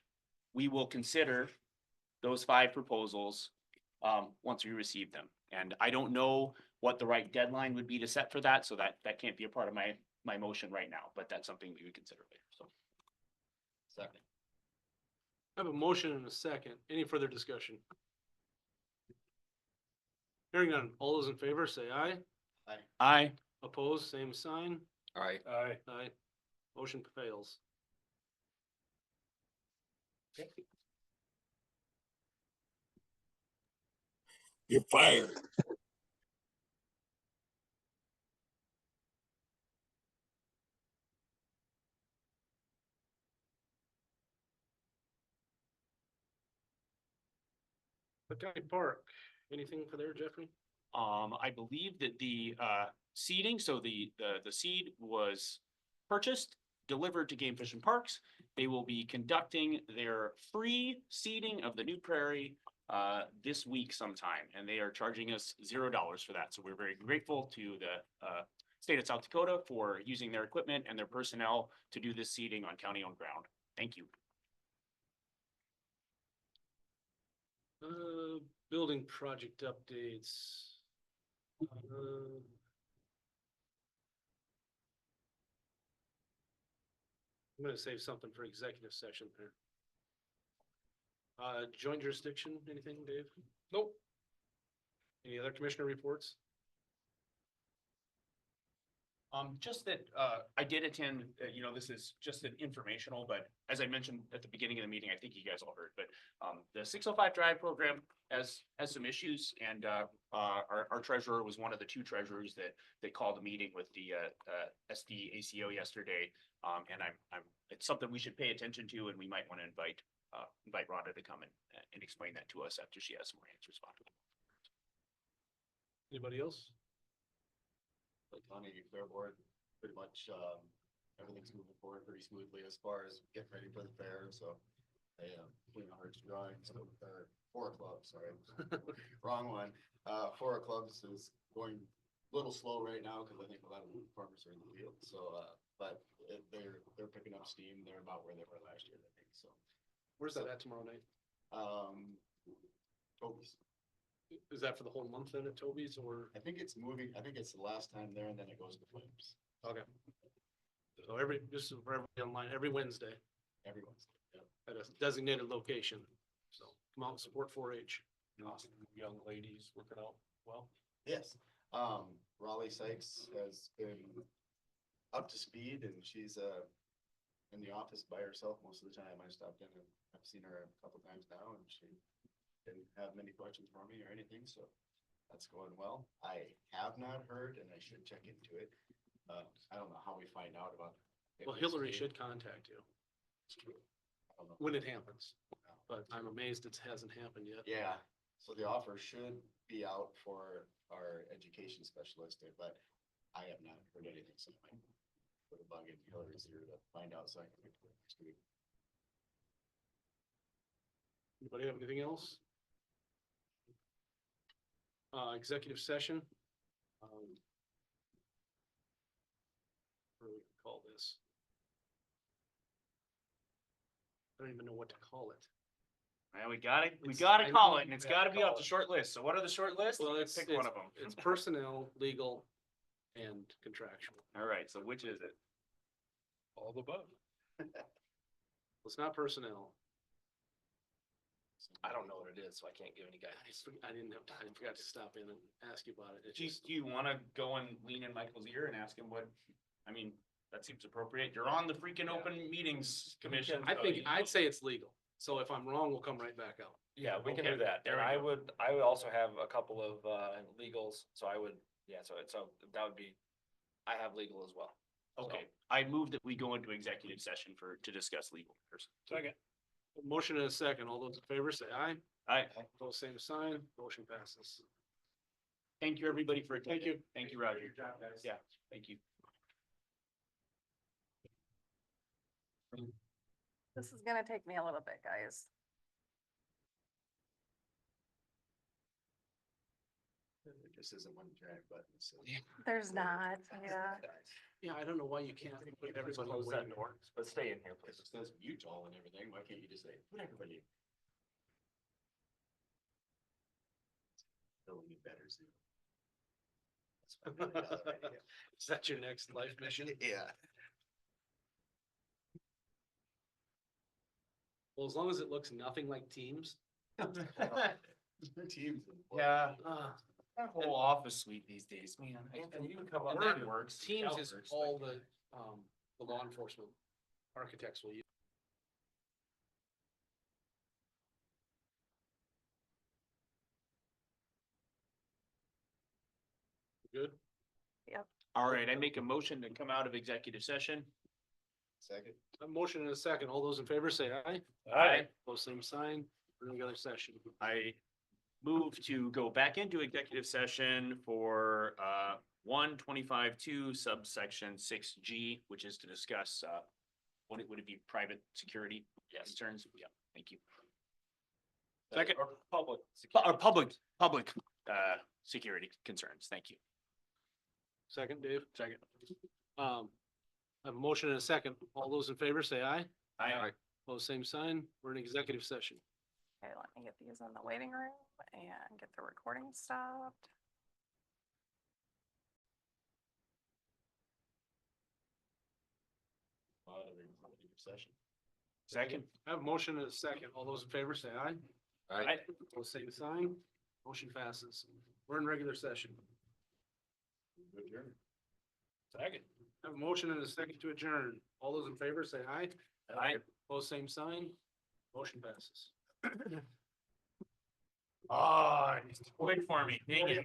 we will consider those 5 proposals once we receive them. And I don't know what the right deadline would be to set for that, so that can't be a part of my motion right now, but that's something we would consider later, so. Second. I have a motion and a second. Any further discussion? Hearing none. All those in favor say aye. Aye. Opposed, same sign. Aye. Aye. Aye. Motion fails. You're fired. The county park, anything for there, Jeffrey? I believe that the seeding, so the seed was purchased, delivered to Game Fish and Parks. They will be conducting their free seeding of the new prairie this week sometime, and they are charging us $0 for that. So we're very grateful to the state of South Dakota for using their equipment and their personnel to do this seeding on county-owned ground. Thank you. Building project updates. I'm gonna save something for executive session here. Joint jurisdiction, anything, Dave? Nope. Any other commissioner reports? Just that, I did attend, this is just an informational, but as I mentioned at the beginning of the meeting, I think you guys all heard, but, the 605 Drive program has some issues, and, our treasurer was one of the two treasurers that called a meeting with the, SDACO yesterday. And it's something we should pay attention to, and we might want to invite Rhonda to come and explain that to us after she has some more answers. Anybody else? Like County Fair Board, pretty much, everything's moving forward pretty smoothly as far as getting ready for the fair, so. They, Queen of Hearts drawing, so, or Four Clubs, sorry, wrong one. Four Clubs is going a little slow right now, cause I think a lot of farmers are in the field, so, but they're picking up steam, they're about where they were last year, I think, so. Where's that at tomorrow night? Toby's. Is that for the whole month then at Toby's, or? I think it's moving, I think it's the last time there and then it goes to Flames. Okay. So just for everybody online, every Wednesday Everyone's, yeah. at a designated location. So come out and support 4-H. Awesome. Young ladies working out well. Yes, Raleigh Sykes has been up to speed and she's, in the office by herself most of the time. I stopped in and I've seen her a couple times now and she didn't have many questions for me or anything, so that's going well. I have not heard and I should check into it. I don't know how we find out about. Well, Hillary should contact you It's true. I don't know. when it happens, but I'm amazed it hasn't happened yet. Yeah, so the offer should be out for our education specialist, but I have not heard anything, so I might put a bug in Hillary's ear to find out so I can. Next week. Anybody have anything else? Executive session. What do we call this? I don't even know what to call it. And we gotta I call know it, and you it's gotta gotta be call off the it. short list. So what are the short lists? Well, Pick one of them. It's personnel, legal, and contractual. All right, so which is it? All the above. It's not personnel. I don't know what it is, so I can't give any guidance. I didn't have time. I forgot to stop in and ask you about it. It's Do just, you wanna go and lean in Michael's ear and ask him what, I mean, that seems appropriate. You're on the freaking open meetings commission. I so think, you know. I'd say it's legal. So if I'm wrong, we'll come right back out. Yeah, we can Okay, do that. there And we I would also have a couple of legals, so I would, yeah, so that would be, I have legal as well. Okay, I move that we go into executive session to discuss legal matters. Second. Motion and a second. All those in favor say aye. Aye. Those same sign, motion passes. Thank you, everybody, for attending. Thank you, Roger. Yeah, thank you. This is gonna take me a little bit, guys. There just isn't one giant button, so. There's not, yeah. Yeah, I don't know why you can't put everybody Close that away. door, but stay in here, It please. just says mute all and everything, why can't you just say, put everybody? Building it better soon. That's my $1 million idea. Is that your next life mission? Yeah. Well, as long as it looks nothing like Teams. Teams. Yeah, Uh, that whole office suite these days, man. Anthony, you can come up. Word That works. Teams That is works. all the law enforcement architects will use. Good. All right, I make a motion to come out of executive session. Second. A motion and a second. All those in favor say aye. Aye. Both same sign. We're in the other session. I move to go back into executive session for 125-2 subsection 6G, which is to discuss would it be private security concerns? Yeah, thank you. Second. Or public. Or public security concerns. Thank you. Second, Dave? Second. I have a motion and a second. All those in favor say aye. Aye. Both same sign. We're in executive session. Okay, let me get these in the waiting room and get the recording stopped. Session. Second. I have a motion and a second. All those in favor say aye. Aye. Both same sign. Motion passes. We're in regular session. Second. I have a motion and a second to adjourn. All those in favor say aye. Aye. Both same sign. Motion passes. Oh, wait for me. Dang it.